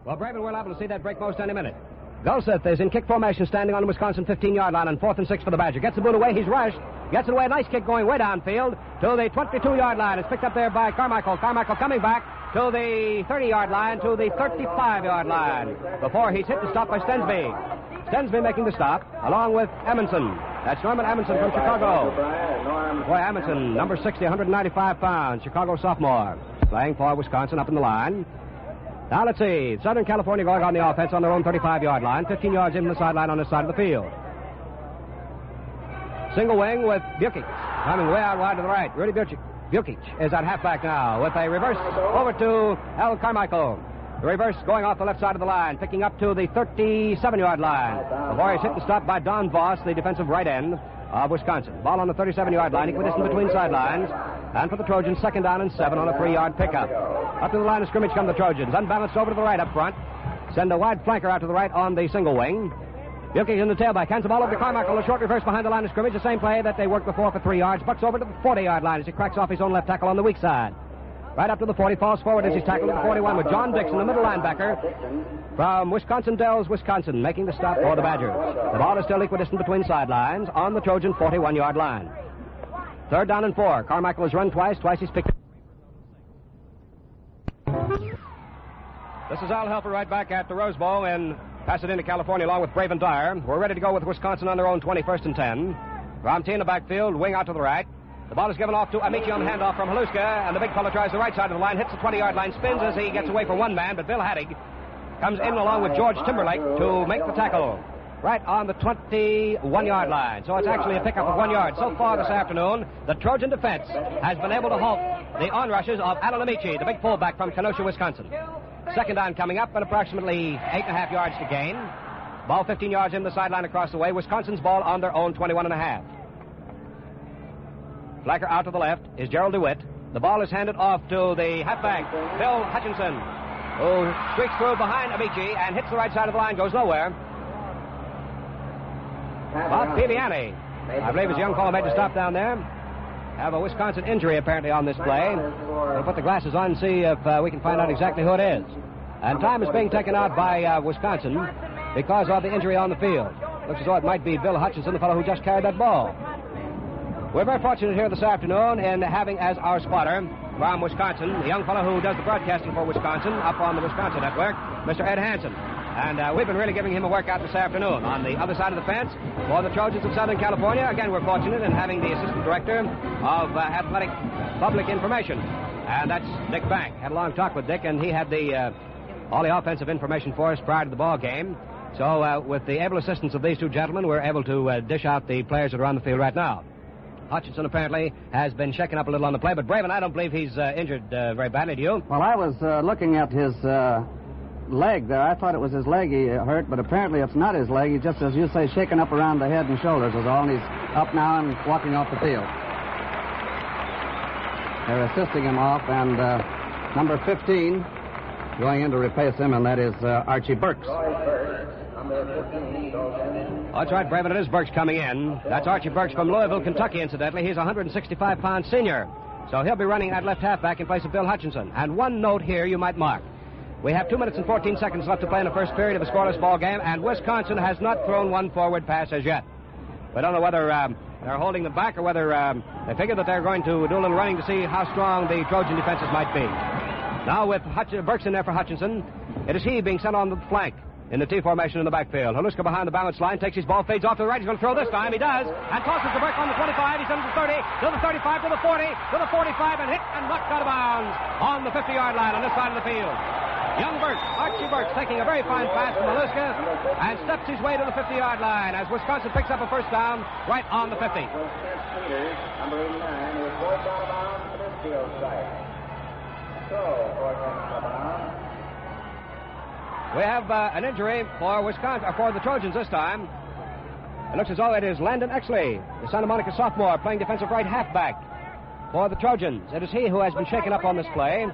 Well, Braven will able to see that break most any minute. Gulseth is in kick formation, standing on the Wisconsin 15-yard line on 4th and 6 for the Badger. Gets the boot away. He's rushed. Gets it away. Nice kick going way downfield to the 22-yard line. It's picked up there by Carmichael. Carmichael coming back to the 30-yard line, to the 35-yard line, before he's hit and stopped by Stensby. Stensby making the stop, along with Amundsen. That's Norman Amundsen from Chicago. Boy, Amundsen, number 60, 195 pounds, Chicago sophomore, playing for Wisconsin up in the line. Now let's see. Southern California going on the offense on their own 35-yard line, 15 yards in from the sideline on this side of the field. Single wing with Bukic coming way out wide to the right. Rudy Bukic is at halfback now with a reverse over to Al Carmichael. The reverse going off the left side of the line, picking up to the 37-yard line. Before he's hit and stopped by Don Voss, the defensive right end of Wisconsin. Ball on the 37-yard line, equidistant between sidelines. And for the Trojans, 2nd down and 7 on a 3-yard pickup. Up to the line of scrimmage come the Trojans. Unbalanced over to the right up front. Send a wide flanker out to the right on the single wing. Bukic in the tailback. Hands the ball over to Carmichael. A short reverse behind the line of scrimmage. The same play that they worked before for 3 yards. Bucks over to the 40-yard line as he cracks off his own left tackle on the weak side. Right up to the 40, falls forward as he's tackled at the 41 with John Dixon, the middle linebacker from Wisconsin Dells, Wisconsin, making the stop for the Badgers. The ball is still equidistant between sidelines on the Trojan 41-yard line. 3rd down and 4. Carmichael has run twice he's picked. This is Al Helfer right back at the Rose Bowl in Pasadena, California, along with Braven Dyer. We're ready to go with Wisconsin on their own 21st and 10. Romtey in the backfield, wing out to the right. The ball is given off to Amici on the handoff from Haluska, and the big fellow tries the right side of the line, hits the 20-yard line, spins as he gets away from one man, but Bill Hattig comes in along with George Timberlake to make the tackle right on the 21-yard line. So it's actually a pickup of 1 yard. So far this afternoon, the Trojan defense has been able to halt the onrushes of Alan Amici, the big fullback from Kenosha, Wisconsin. 2nd down coming up, and approximately 8.5 yards to gain. Ball 15 yards in the sideline across the way. Wisconsin's ball on their own 21.5. Flacker out to the left is Gerald DeWitt. The ball is handed off to the halfback, Bill Hutchinson, who streaks through behind Amici and hits the right side of the line, goes nowhere. Bob Viviani, I believe, is a young fellow made to stop down there. Have a Wisconsin injury apparently on this play. We'll put the glasses on and see if we can find out exactly who it is. And time is being taken out by Wisconsin because of the injury on the field. Looks as though it might be Bill Hutchinson, the fellow who just carried that ball. We're very fortunate here this afternoon in having as our spotter from Wisconsin, the young fellow who does the broadcasting for Wisconsin up on the Wisconsin Network, Mr. Ed Hansen. And we've been really giving him a workout this afternoon. On the other side of the fence, for the Trojans of Southern California, again, we're fortunate in having the Assistant Director of Athletic Public Information. And that's Dick Bank. Had a long talk with Dick, and he had all the offensive information for us prior to the ball game. So with the able assistance of these two gentlemen, we're able to dish out the players that are on the field right now. Hutchinson apparently has been shaken up a little on the play, but Braven, I don't believe he's injured very badly, do you? Well, I was looking at his leg there. I thought it was his leg he hurt, but apparently it's not his leg. He's just, as you say, shaken up around the head and shoulders is all, and he's up now and walking off the field. They're assisting him off, and number 15 going in to replace him, and that is Archie Burks. That's right, Braven, it is Burks coming in. That's Archie Burks from Louisville, Kentucky, incidentally. He's a 165-pound senior, so he'll be running at left halfback in place of Bill Hutchinson. And one note here you might mark. We have 2 minutes and 14 seconds left to play in the first period of a scoreless ball game, and Wisconsin has not thrown one forward pass as yet. We don't know whether they're holding them back or whether they figure that they're going to do a little running to see how strong the Trojan defenses might be. Now with Burks in there for Hutchinson, it is he being sent on the flank in the T formation in the backfield. Haluska behind the balance line, takes his ball, fades off to the right. He's going to throw this time. He does, and tosses the Burke on the 25. He's under the 30, to the 35, to the 40, to the 45, and hit and knocked out of bounds on the 50-yard line on this side of the field. Young Burks, Archie Burks, taking a very fine pass from Haluska and steps his way to the 50-yard line as Wisconsin picks up a first down right on the 50. Number 89 is forced out of bounds to this field site. So, forced out of bounds. We have an injury for Wisconsin, for the Trojans this time. It looks as though it is Landon Exley, the Santa Monica sophomore, playing defensive right halfback for the Trojans. It is he who has been shaken up on this play,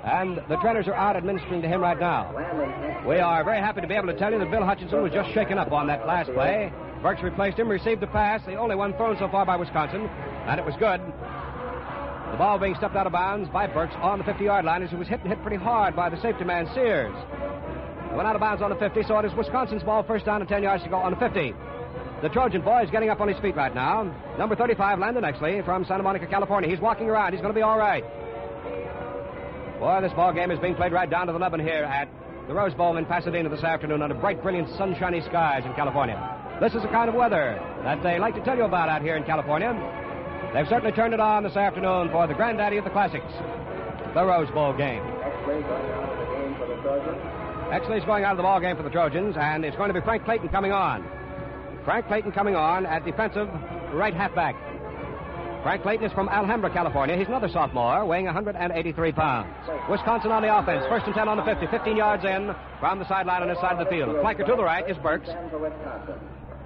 and the trainers are out administering to him right now. We are very happy to be able to tell you that Bill Hutchinson was just shaken up on that last play. Burks replaced him, received the pass, the only one thrown so far by Wisconsin, and it was good. The ball being stepped out of bounds by Burks on the 50-yard line as he was hit pretty hard by the safety man, Sears. It went out of bounds on the 50, so it is Wisconsin's ball, first down and 10 yards to go on the 50. The Trojan boy is getting up on his feet right now. Number 35, Landon Exley from Santa Monica, California. He's walking around. He's going to be all right. Boy, this ball game is being played right down to the nubbin here at the Rose Bowl in Pasadena this afternoon under bright, brilliant, sunshiny skies in California. This is the kind of weather that they like to tell you about out here in California. They've certainly turned it on this afternoon for the granddaddy of the classics, the Rose Bowl game. Exley's going out of the ball game for the Trojans, and it's going to be Frank Clayton coming on. Frank Clayton coming on at defensive right halfback. Frank Clayton is from Alhambra, California. He's another sophomore, weighing 183 pounds. Wisconsin on the offense. First and 10 on the 50. 15 yards in from the sideline on his side of the field. Flanker to the right is Burks.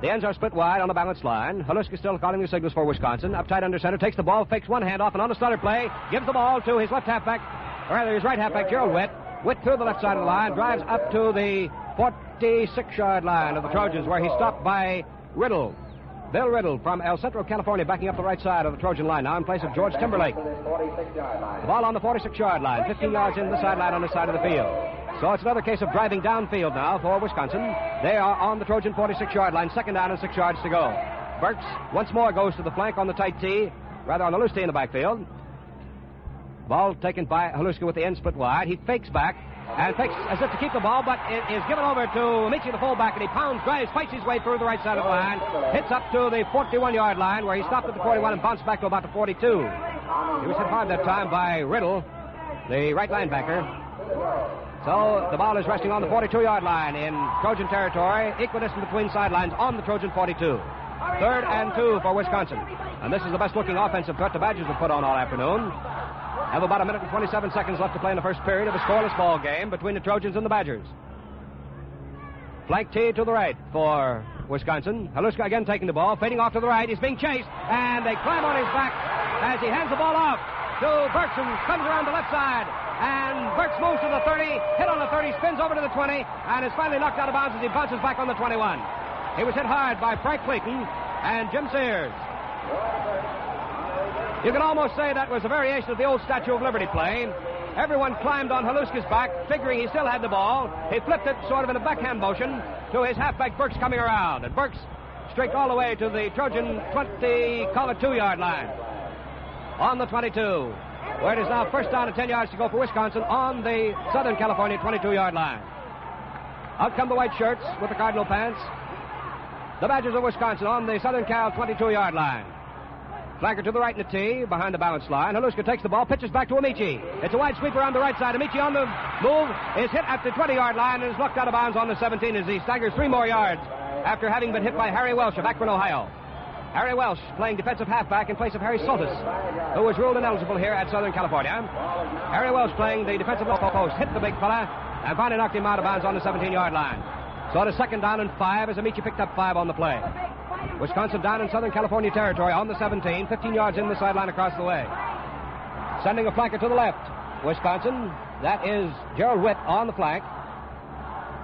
The ends are split wide on the balanced line. Haluska still calling the signals for Wisconsin. Up tight under center. Takes the ball, fakes one handoff, and on the stutter play, gives the ball to his left halfback, or rather his right halfback, Gerald Witt. Witt through the left side of the line, drives up to the 46-yard line of the Trojans, where he's stopped by Riddle. Bill Riddle from El Centro, California, backing up the right side of the Trojan line now in place of George Timberlake. The ball on the 46-yard line, 15 yards in the sideline on the side of the field. So it's another case of driving downfield now for Wisconsin. They are on the Trojan 46-yard line, second down and 6 yards to go. Burks once more goes to the flank on the tight tee, rather on the loose tee in the backfield. Ball taken by Haluska with the end split wide. He fakes back and fakes as if to keep the ball, but it is given over to Michi, the fullback, and he pounds, drives, fights his way through the right side of the line, hits up to the 41-yard line, where he stopped at the 41 and bounced back to about the 42. He was hit hard that time by Riddle, the right linebacker. So the ball is resting on the 42-yard line in Trojan territory, equidistant between sidelines on the Trojan 42. Third and 2 for Wisconsin. And this is the best-looking offensive threat the Badgers have put on all afternoon. Have about a minute and 27 seconds left to play in the first period of a scoreless ball game between the Trojans and the Badgers. Flank tee to the right for Wisconsin. Haluska again taking the ball, fading off to the right. He's being chased, and they climb on his back as he hands the ball off to Burks, who comes around the left side. And Burks moves to the 30, hit on the 30, spins over to the 20, and is finally knocked out of bounds as he bounces back on the 21. He was hit hard by Frank Clayton and Jim Sears. You can almost say that was a variation of the old Statue of Liberty play. Everyone climbed on Haluska's back, figuring he still had the ball. He flipped it sort of in a backhand motion to his halfback Burks coming around. And Burks streaked all the way to the Trojan 22-yard line. On the 22, where it is now first down and 10 yards to go for Wisconsin on the Southern California 22-yard line. Out come the white shirts with the cardinal pants. The Badgers of Wisconsin on the Southern Cal 22-yard line. Flanker to the right in the tee, behind the balance line. Haluska takes the ball, pitches back to Amici. It's a wide sweep around the right side. Amici on the move is hit at the 20-yard line and is knocked out of bounds on the 17 as he staggers 3 more yards after having been hit by Harry Welsh of Akron, Ohio. Harry Welsh playing defensive halfback in place of Harry Soltis, who was ruled ineligible here at Southern California. Harry Welsh playing the defensive post, hit the big fella, and finally knocked him out of bounds on the 17-yard line. So it is second down and 5 as Amici picked up 5 on the play. Wisconsin down in Southern California territory on the 17, 15 yards in the sideline across the way. Sending a flanker to the left. Wisconsin, that is Gerald Witt on the flank.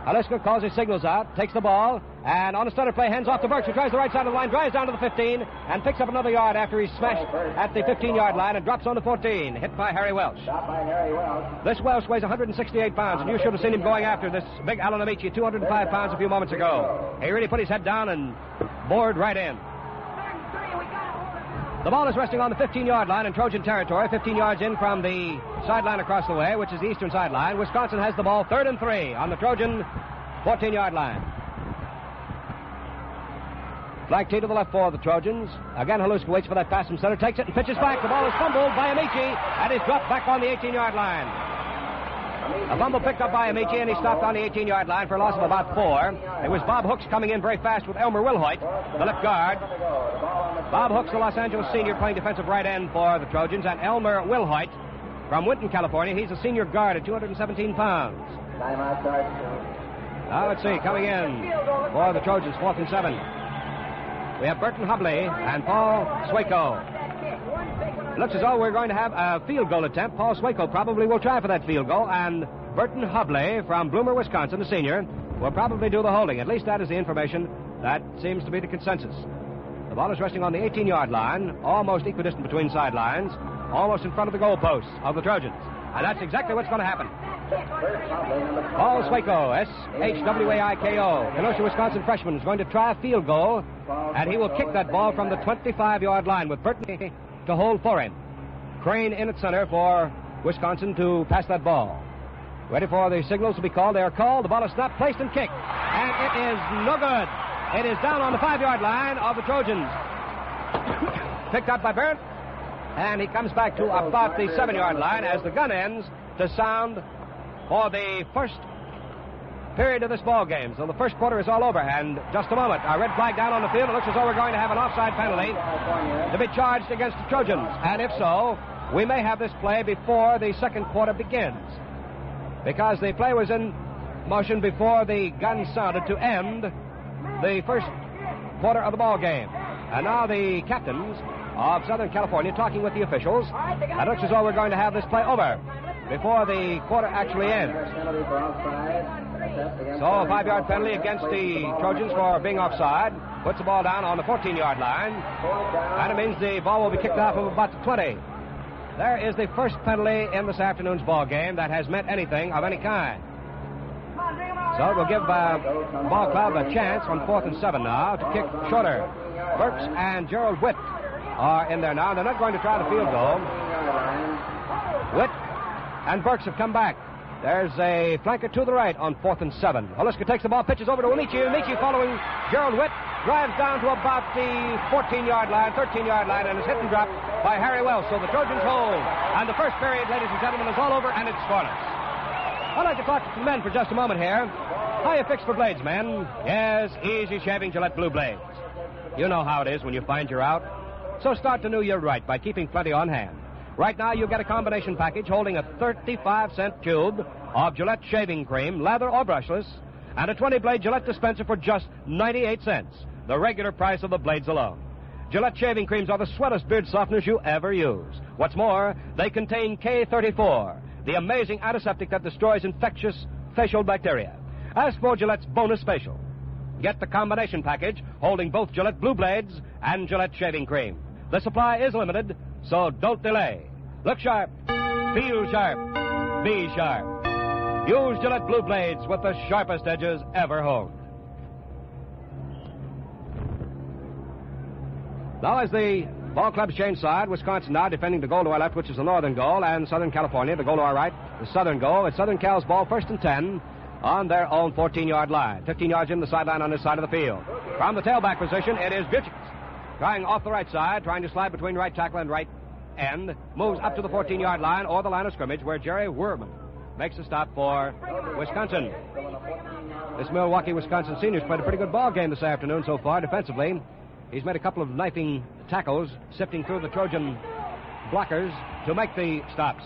Haluska calls his signals out, takes the ball, and on a stutter play, hands off to Burks, who tries the right side of the line, drives down to the 15, and picks up another yard after he's smashed at the 15-yard line and drops on the 14, hit by Harry Welsh. This Welsh weighs 168 pounds, and you should have seen him going after this big Alan Amici, 205 pounds a few moments ago. He really put his head down and bored right in. The ball is resting on the 15-yard line in Trojan territory, 15 yards in from the sideline across the way, which is the eastern sideline. Wisconsin has the ball, 3rd and 3 on the Trojan 14-yard line. Flag tee to the left for the Trojans. Again, Haluska waits for that pass from center, takes it and pitches back. The ball is fumbled by Amici and is dropped back on the 18-yard line. A fumble picked up by Amici, and he stopped on the 18-yard line for a loss of about 4. It was Bob Hooks coming in very fast with Elmer Wilhoit, the left guard. Bob Hooks, the Los Angeles senior, playing defensive right end for the Trojans, and Elmer Wilhoit from Winton, California. He's a senior guard at 217 pounds. Now let's see, coming in for the Trojans, 4th and 7. We have Burton Hubley and Paul Swaco. It looks as though we're going to have a field goal attempt. Paul Swaco probably will try for that field goal, and Burton Hubley from Bloomer, Wisconsin, the senior, will probably do the holding. At least that is the information that seems to be the consensus. The ball is resting on the 18-yard line, almost equidistant between sidelines, almost in front of the goalposts of the Trojans. And that's exactly what's going to happen. Paul Swaiko, S-H-W-A-I-K-O, Kenosha, Wisconsin freshman, is going to try a field goal, and he will kick that ball from the 25-yard line with Burton to hold for him. Crane in at center for Wisconsin to pass that ball. Ready for the signals to be called. They are called. The ball is snapped, placed, and kicked. And it is no good. It is down on the 5-yard line of the Trojans. Picked up by Burnt. And he comes back to about the 7-yard line as the gun ends to sound for the first period of this ball game. So the first quarter is all over. And just a moment, our red flag down on the field. It looks as though we're going to have an offside penalty to be charged against the Trojans. And if so, we may have this play before the second quarter begins, because the play was in motion before the gun sounded to end the first quarter of the ball game. And now the captains of Southern California talking with the officials. It looks as though we're going to have this play over before the quarter actually ends. So a 5-yard penalty against the Trojans for being offside. Puts the ball down on the 14-yard line. And it means the ball will be kicked off of about the 20. There is the first penalty in this afternoon's ball game that has meant anything of any kind. So it will give ball club a chance on 4th and 7 now to kick shorter. Burks and Gerald Witt are in there now. They're not going to try the field goal. Witt and Burks have come back. There's a flanker to the right on 4th and 7. Oliska takes the ball, pitches over to Amici. Amici following Gerald Witt, drives down to about the 14-yard line, 13-yard line, and is hit and dropped by Harry Wells. So the Trojans hold. And the first period, ladies and gentlemen, is all over, and it's scoreless. I'd like to talk to some men for just a moment here. How you fix for blades, men? Yes, easy shaving Gillette Blue Blades. You know how it is when you find you're out. So start the new year right by keeping plenty on hand. Right now, you get a combination package holding a 35-cent tube of Gillette shaving cream, lather or brushless, and a 20-blade Gillette dispenser for just 98 cents, the regular price of the blades alone. Gillette shaving creams are the sweetest beard softeners you ever use. What's more, they contain K34, the amazing antiseptic that destroys infectious facial bacteria. Ask for Gillette's bonus facial. Get the combination package holding both Gillette Blue Blades and Gillette shaving cream. The supply is limited, so don't delay. Look sharp, feel sharp, be sharp. Use Gillette Blue Blades with the sharpest edges ever honed. Now as the ball clubs change side, Wisconsin now defending the goal to our left, which is the northern goal, and Southern California, the goal to our right, the southern goal. It's Southern Cal's ball, 1st and 10, on their own 14-yard line. 15 yards in the sideline on this side of the field. From the tailback position, it is Butchik. Trying off the right side, trying to slide between right tackle and right end. Moves up to the 14-yard line or the line of scrimmage where Jerry Werman makes a stop for Wisconsin. This Milwaukee, Wisconsin senior's played a pretty good ball game this afternoon so far defensively. He's made a couple of knifing tackles, sifting through the Trojan blockers to make the stops.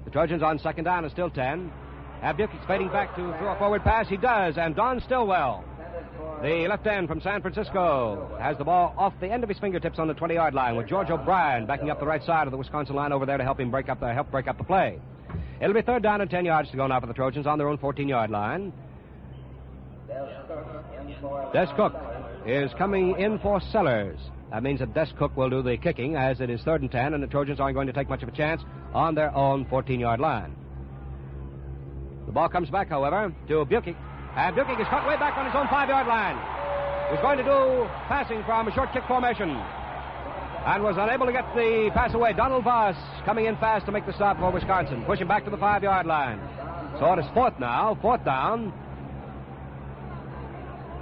The Trojans on second down is still 10. Abdukic's fading back to throw a forward pass. He does, and Don Stillwell, the left end from San Francisco, has the ball off the end of his fingertips on the 20-yard line with George O'Brien backing up the right side of the Wisconsin line over there to help break up the play. It'll be 3rd down and 10 yards to go now for the Trojans on their own 14-yard line. Des Cook is coming in for Sellers. That means that Des Cook will do the kicking as it is 3rd and 10, and the Trojans aren't going to take much of a chance on their own 14-yard line. The ball comes back, however, to Butchik. And Butchik is cut way back on his own 5-yard line. He's going to do passing from a short kick formation and was unable to get the pass away. Donald Voss coming in fast to make the stop for Wisconsin, pushing back to the 5-yard line. So it is 4th now, 4th down.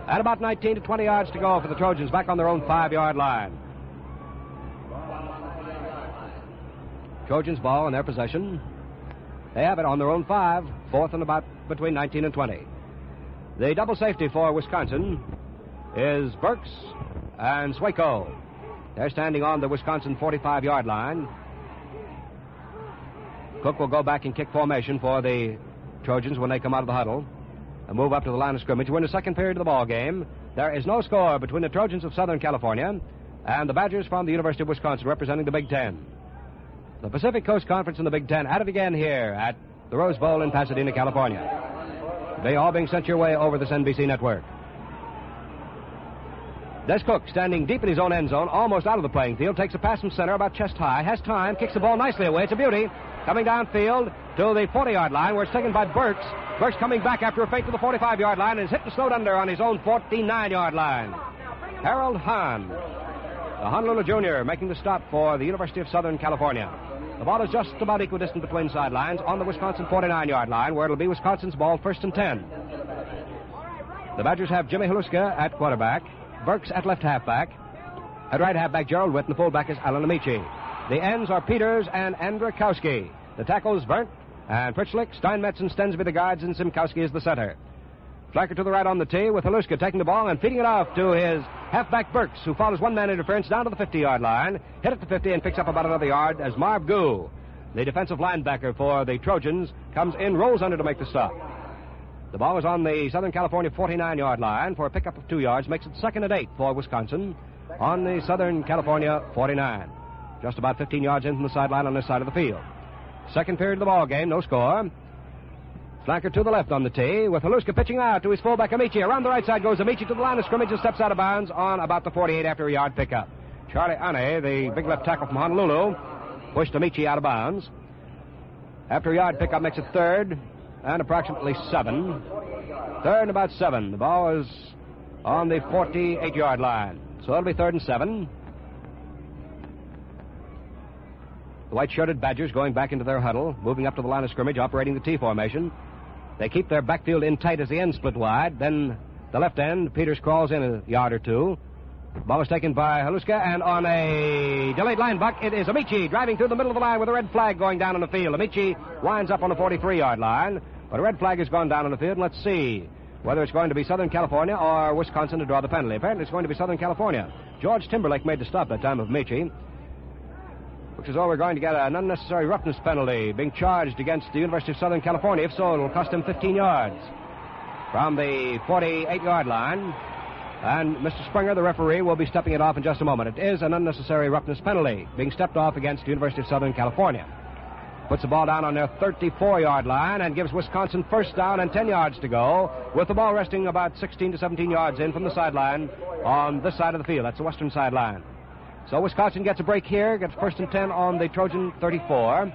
And about 19 to 20 yards to go for the Trojans back on their own 5-yard line. Trojans ball in their possession. They have it on their own 5, 4th and about between 19 and 20. The double safety for Wisconsin is Burks and Swaiko. They're standing on the Wisconsin 45-yard line. Cook will go back in kick formation for the Trojans when they come out of the huddle and move up to the line of scrimmage. We're in the second period of the ball game. There is no score between the Trojans of Southern California and the Badgers from the University of Wisconsin representing the Big Ten. The Pacific Coast Conference and the Big Ten at it again here at the Rose Bowl in Pasadena, California. They all being sent your way over this NBC network. Des Cook, standing deep in his own end zone, almost out of the playing field, takes a pass from center about chest high, has time, kicks the ball nicely away. It's a beauty. Coming downfield to the 40-yard line, where it's taken by Burks. Burks coming back after a fake to the 45-yard line and is hit and slowed under on his own 49-yard line. Harold Hahn, the Honolulu junior, making the stop for the University of Southern California. The ball is just about equidistant between sidelines on the Wisconsin 49-yard line, where it'll be Wisconsin's ball, 1st and 10. The Badgers have Jimmy Haluska at quarterback, Burks at left halfback. At right halfback, Gerald Witt, and the fullback is Alan Amici. The ends are Peters and Andrzejkowski. The tackles, Berndt and Pritchlick, Steinmetz and Stensby the guards, and Simkowski is the center. Flanker to the right on the tee with Haluska taking the ball and feeding it off to his halfback Burks, who follows one-man interference down to the 50-yard line, hit at the 50 and picks up about another yard as Marv Goo, the defensive linebacker for the Trojans, comes in, rolls under to make the stop. The ball is on the Southern California 49-yard line for a pickup of 2 yards, makes it 2nd and 8 for Wisconsin on the Southern California 49. Just about 15 yards in from the sideline on this side of the field. Second period of the ball game, no score. Flanker to the left on the tee with Haluska pitching out to his fullback Amici. Around the right side goes Amici to the line of scrimmage and steps out of bounds on about the 48 after a yard pickup. Charlie Ane, the big left tackle from Honolulu, pushed Amici out of bounds. After a yard pickup makes it 3rd and approximately 7. 3rd and about 7. The ball is on the 48-yard line. So it'll be 3rd and 7. The white-shirted Badgers going back into their huddle, moving up to the line of scrimmage, operating the T formation. They keep their backfield in tight as the end split wide. Then the left end, Peters crawls in a yard or two. Ball is taken by Haluska, and on a delayed line buck, it is Amici driving through the middle of the line with a red flag going down on the field. Amici winds up on the 43-yard line, but a red flag has gone down on the field, and let's see whether it's going to be Southern California or Wisconsin to draw the penalty. Apparently it's going to be Southern California. George Timberlake made the stop that time of Amici, which is all we're going to get an unnecessary roughness penalty being charged against the University of Southern California. If so, it will cost him 15 yards from the 48-yard line. And Mr. Springer, the referee, will be stepping it off in just a moment. It is an unnecessary roughness penalty being stepped off against the University of Southern California. Puts the ball down on their 34-yard line and gives Wisconsin 1st down and 10 yards to go, with the ball resting about 16 to 17 yards in from the sideline on this side of the field. That's the western sideline. So Wisconsin gets a break here, gets 1st and 10 on the Trojan 34.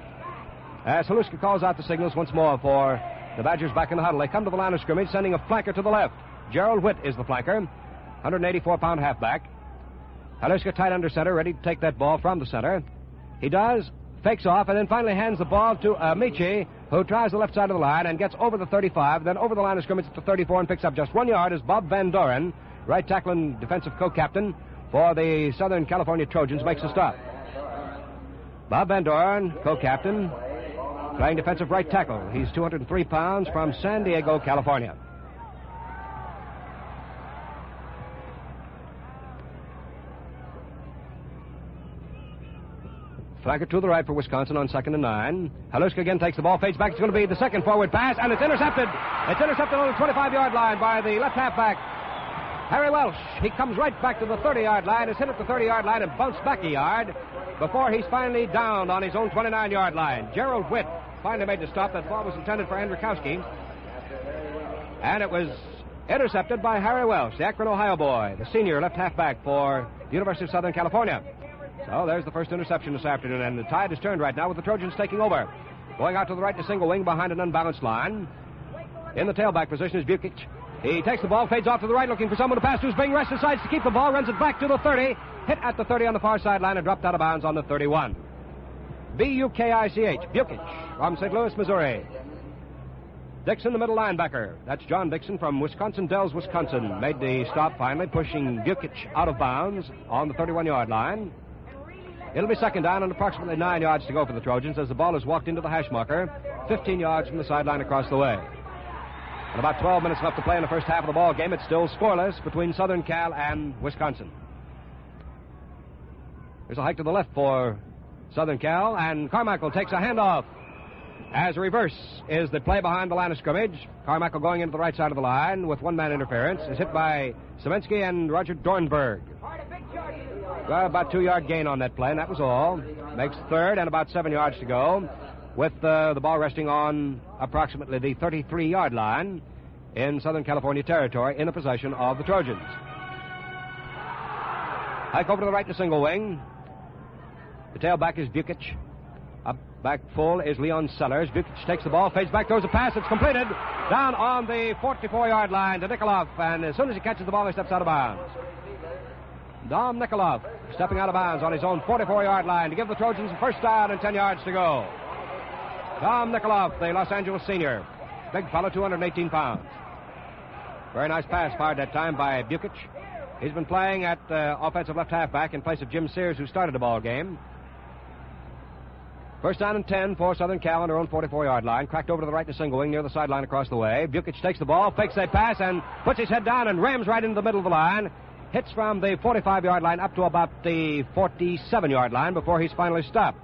As Haluska calls out the signals once more for the Badgers back in the huddle. They come to the line of scrimmage, sending a flanker to the left. Gerald Witt is the flanker, 184-pound halfback. Haluska tight under center, ready to take that ball from the center. He does, fakes off, and then finally hands the ball to Amici, who tries the left side of the line and gets over the 35, then over the line of scrimmage at the 34 and picks up just 1 yard as Bob Van Doren, right tackle and defensive co-captain for the Southern California Trojans, makes a stop. Bob Van Doren, co-captain, playing defensive right tackle. He's 203 pounds from San Diego, California. Flanker to the right for Wisconsin on 2nd and 9. Haluska again takes the ball, fades back. It's going to be the second forward pass, and it's intercepted. It's intercepted on the 25-yard line by the left halfback, Harry Welsh. He comes right back to the 30-yard line, is hit at the 30-yard line and bounced back a yard before he's finally downed on his own 29-yard line. Gerald Witt finally made the stop. That ball was intended for Andrzejkowski, and it was intercepted by Harry Welsh, the Akron, Ohio boy, the senior left halfback for the University of Southern California. So there's the first interception this afternoon, and the tide is turned right now with the Trojans taking over. Going out to the right in a single wing behind an unbalanced line. In the tailback position is Bukic. He takes the ball, fades off to the right, looking for someone to pass to. His Bing Rest decides to keep the ball, runs it back to the 30, hit at the 30 on the far sideline, and dropped out of bounds on the 31. Bukich, Bukic, from St. Louis, Missouri. Dixon, the middle linebacker. That's John Dixon from Wisconsin Dells, Wisconsin. Made the stop finally, pushing Bukic out of bounds on the 31-yard line. It'll be 2nd down and approximately 9 yards to go for the Trojans as the ball is walked into the hash marker, 15 yards from the sideline across the way. And about 12 minutes left to play in the first half of the ball game. It's still scoreless between Southern Cal and Wisconsin. There's a hike to the left for Southern Cal, and Carmichael takes a handoff. As a reverse is the play behind the line of scrimmage. Carmichael going into the right side of the line with one-man interference is hit by Semensky and Roger Dornberg. Well, about 2-yard gain on that play, and that was all. Makes 3rd and about 7 yards to go, with the ball resting on approximately the 33-yard line in Southern California territory in the possession of the Trojans. Hike over to the right to single wing. The tailback is Bukic. Up back full is Leon Sellers. Bukic takes the ball, fades back, throws a pass. It's completed down on the 44-yard line to Nikolov. And as soon as he catches the ball, he steps out of bounds. Dom Nikolov stepping out of bounds on his own 44-yard line to give the Trojans a first down and 10 yards to go. Dom Nikolov, the Los Angeles senior. Big fellow, 218 pounds. Very nice pass fired that time by Bukic. He's been playing at offensive left halfback in place of Jim Sears, who started the ball game. First down and 10 for Southern Cal on their own 44-yard line. Cracked over to the right to single wing near the sideline across the way. Bukic takes the ball, fakes a pass, and puts his head down and rams right into the middle of the line. Hits from the 45-yard line up to about the 47-yard line before he's finally stopped.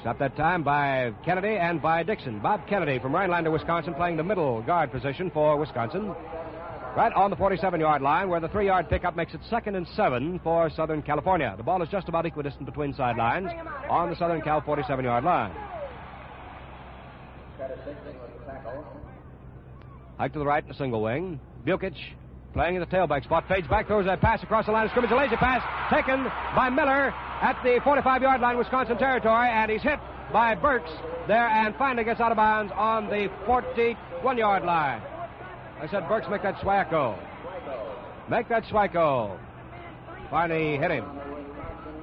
Stopped that time by Kennedy and by Dixon. Bob Kennedy from Rhinelander, Wisconsin, playing the middle guard position for Wisconsin. Right on the 47-yard line, where the 3-yard pickup makes it 2nd and 7 for Southern California. The ball is just about equidistant between sidelines on the Southern Cal 47-yard line. Hike to the right, a single wing. Bukic playing in the tailback spot, fades back, throws a pass across the line of scrimmage, a lazy pass taken by Miller at the 45-yard line, Wisconsin territory, and he's hit by Burks there and finally gets out of bounds on the 41-yard line. I said, Burks, make that Swayko. Make that Swayko. Finally hit him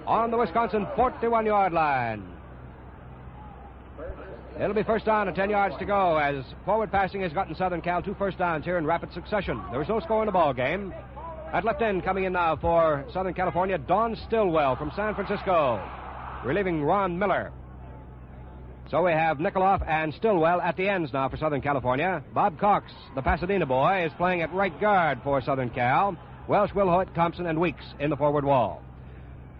on the Wisconsin 41-yard line. It'll be first down and 10 yards to go as forward passing has gotten Southern Cal 2 first downs here in rapid succession. There was no score in the ball game. At left end coming in now for Southern California, Don Stillwell from San Francisco, relieving Ron Miller. So we have Nikolov and Stillwell at the ends now for Southern California. Bob Cox, the Pasadena boy, is playing at right guard for Southern Cal. Welsh, Wilhoit, Thompson, and Weeks in the forward wall.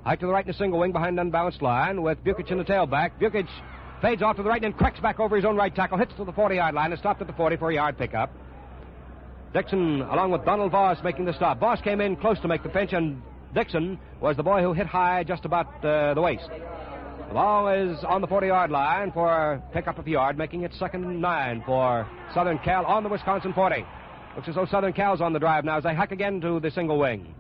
Hike to the right in a single wing behind an unbalanced line with Bukic in the tailback. Bukic fades off to the right and cracks back over his own right tackle, hits to the 40-yard line and stopped at the 40 for a yard pickup. Dixon, along with Donald Voss, making the stop. Voss came in close to make the pinch, and Dixon was the boy who hit high just about the waist. The ball is on the 40-yard line for a pickup of a yard, making it 2nd and 9 for Southern Cal on the Wisconsin 40. Looks as though Southern Cal's on the drive now as they hike again to the single wing.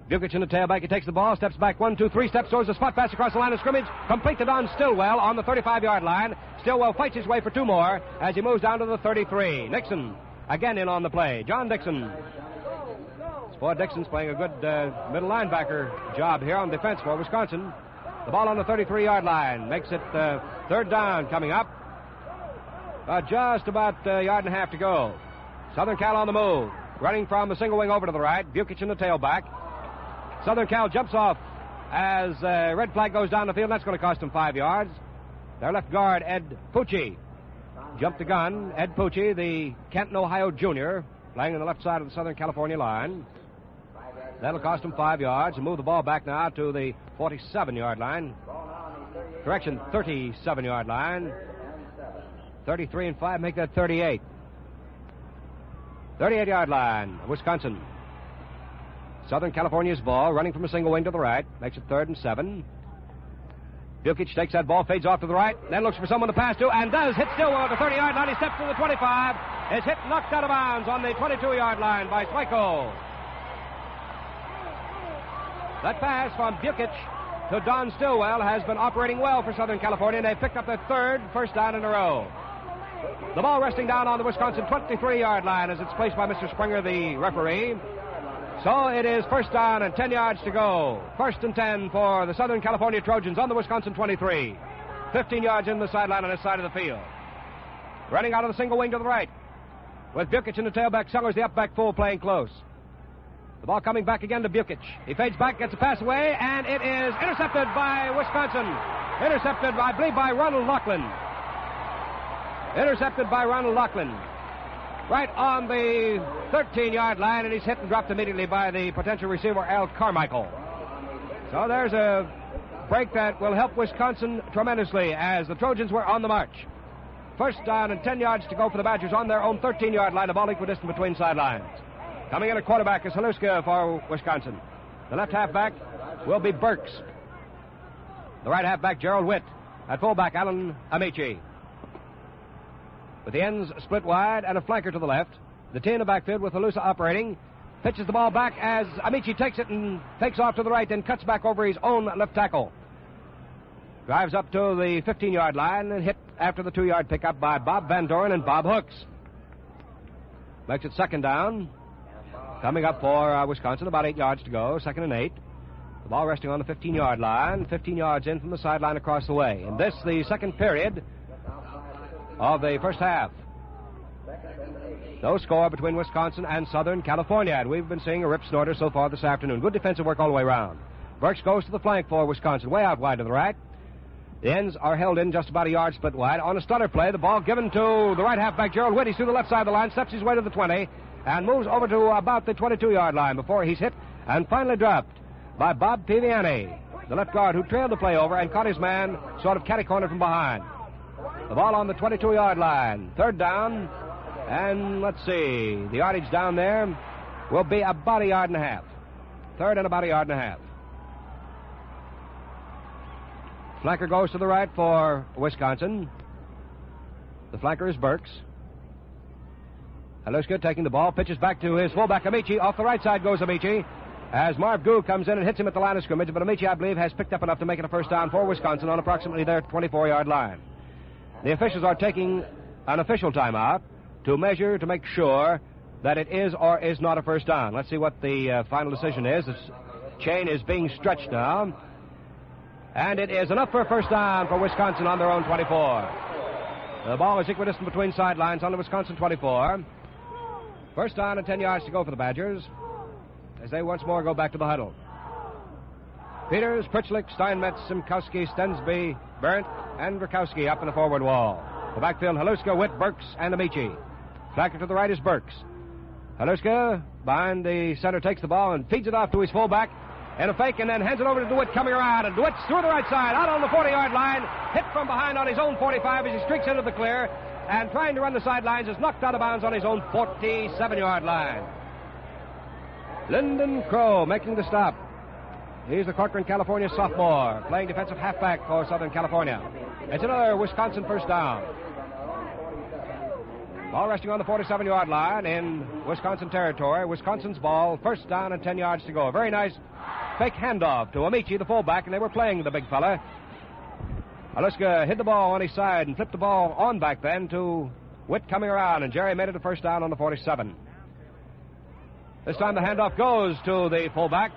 Bukic in the tailback, he takes the ball, steps back 1, 2, 3 steps, throws a spot pass across the line of scrimmage, completed on Stillwell on the 35-yard line. Stillwell fights his way for 2 more as he moves down to the 33. Nixon again in on the play. John Dixon. Sport Dixon's playing a good middle linebacker job here on defense for Wisconsin. The ball on the 33-yard line makes it third down coming up. Just about a yard and a half to go. Southern Cal on the move, running from the single wing over to the right. Bukic in the tailback. Southern Cal jumps off as red flag goes down the field. That's going to cost them 5 yards. Their left guard, Ed Pucci, jumped the gun. Ed Pucci, the Canton, Ohio junior, playing on the left side of the Southern California line. That'll cost them 5 yards and move the ball back now to the 47-yard line. Correction, 37-yard line. 33 and 5 make that 38. 38-yard line, Wisconsin. Southern California's ball, running from a single wing to the right, makes it 3rd and 7. Bukic takes that ball, fades off to the right, then looks for someone to pass to, and does hit Stillwell at the 30-yard line. He steps to the 25. Is hit, knocked out of bounds on the 22-yard line by Swayko. That pass from Bukic to Don Stillwell has been operating well for Southern California, and they've picked up their 3rd first down in a row. The ball resting down on the Wisconsin 23-yard line as it's placed by Mr. Springer, the referee. So it is first down and 10 yards to go. 1st and 10 for the Southern California Trojans on the Wisconsin 23. 15 yards in the sideline on this side of the field. Running out of the single wing to the right. With Bukic in the tailback, Sellers the up back full playing close. The ball coming back again to Bukic. He fades back, gets a pass away, and it is intercepted by Wisconsin. Intercepted, I believe, by Ronald Laughlin. Intercepted by Ronald Laughlin. Right on the 13-yard line, and he's hit and dropped immediately by the potential receiver, Al Carmichael. So there's a break that will help Wisconsin tremendously as the Trojans were on the march. First down and 10 yards to go for the Badgers on their own 13-yard line, the ball equidistant between sidelines. Coming in at quarterback is Haluska for Wisconsin. The left halfback will be Burks. The right halfback, Gerald Witt. At fullback, Alan Amici. With the ends split wide and a flanker to the left. The T in the backfield with Halusa operating. pitches the ball back as Amici takes it and takes off to the right, then cuts back over his own left tackle. Drives up to the 15-yard line and hit after the 2-yard pickup by Bob Van Doren and Bob Hooks. Makes it second down. Coming up for Wisconsin, about 8 yards to go, 2nd and 8. The ball resting on the 15-yard line, 15 yards in from the sideline across the way. And this, the second period of the first half. No score between Wisconsin and Southern California, and we've been seeing a rip snorter so far this afternoon. Good defensive work all the way around. Burks goes to the flank for Wisconsin, way out wide to the right. The ends are held in just about a yard split wide. On a stutter play, the ball given to the right halfback, Gerald Witt. He's through the left side of the line, steps his way to the 20, and moves over to about the 22-yard line before he's hit and finally dropped by Bob Piviani, the left guard who trailed the play over and caught his man sort of catty-cornered from behind. The ball on the 22-yard line. Third down, and let's see, the yardage down there will be about a yard and a half. Third and about a yard and a half. Flanker goes to the right for Wisconsin. The flanker is Burks. Haluska taking the ball, pitches back to his fullback Amici. Off the right side goes Amici as Marv Goo comes in and hits him at the line of scrimmage, but Amici, I believe, has picked up enough to make it a first down for Wisconsin on approximately their 24-yard line. The officials are taking an official timeout to measure, to make sure that it is or is not a first down. Let's see what the final decision is. The chain is being stretched now. And it is enough for a first down for Wisconsin on their own 24. The ball is equidistant between sidelines on the Wisconsin 24. First down and 10 yards to go for the Badgers as they once more go back to the huddle. Peters, Pritchlick, Steinmetz, Simkowski, Stensby, Berndt, and Rakowski up in the forward wall. The backfield, Haluska, Witt, Burks, and Amici. Flanker to the right is Burks. Haluska behind the center takes the ball and feeds it off to his fullback. And a fake, and then hands it over to DeWitt coming around. And DeWitt's through the right side, out on the 40-yard line. Hit from behind on his own 45 as he streaks into the clear. And trying to run the sidelines is knocked out of bounds on his own 47-yard line. Lyndon Crow making the stop. He's the Corcoran, California sophomore, playing defensive halfback for Southern California. It's another Wisconsin first down. Ball resting on the 47-yard line in Wisconsin territory. Wisconsin's ball, first down and 10 yards to go. A very nice fake handoff to Amici, the fullback, and they were playing the big fella. Haluska hit the ball on his side and flipped the ball on back then to Witt coming around, and Jerry made it a first down on the 47. This time the handoff goes to the fullback.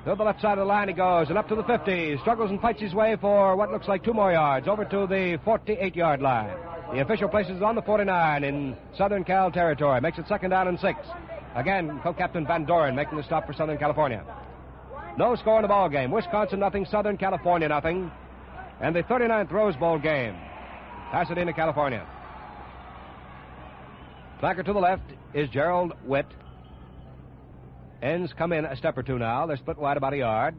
To the left side of the line he goes, and up to the 50. Struggles and fights his way for what looks like 2 more yards, over to the 48-yard line. The official places it on the 49 in Southern Cal territory. Makes it second down and 6. Again, co-captain Van Doren making the stop for Southern California. No score in the ball game. Wisconsin nothing, Southern California nothing. And the 39th Rose Bowl game. Pasadena, California. Flanker to the left is Gerald Witt. Ends come in a step or two now. They're split wide about a yard.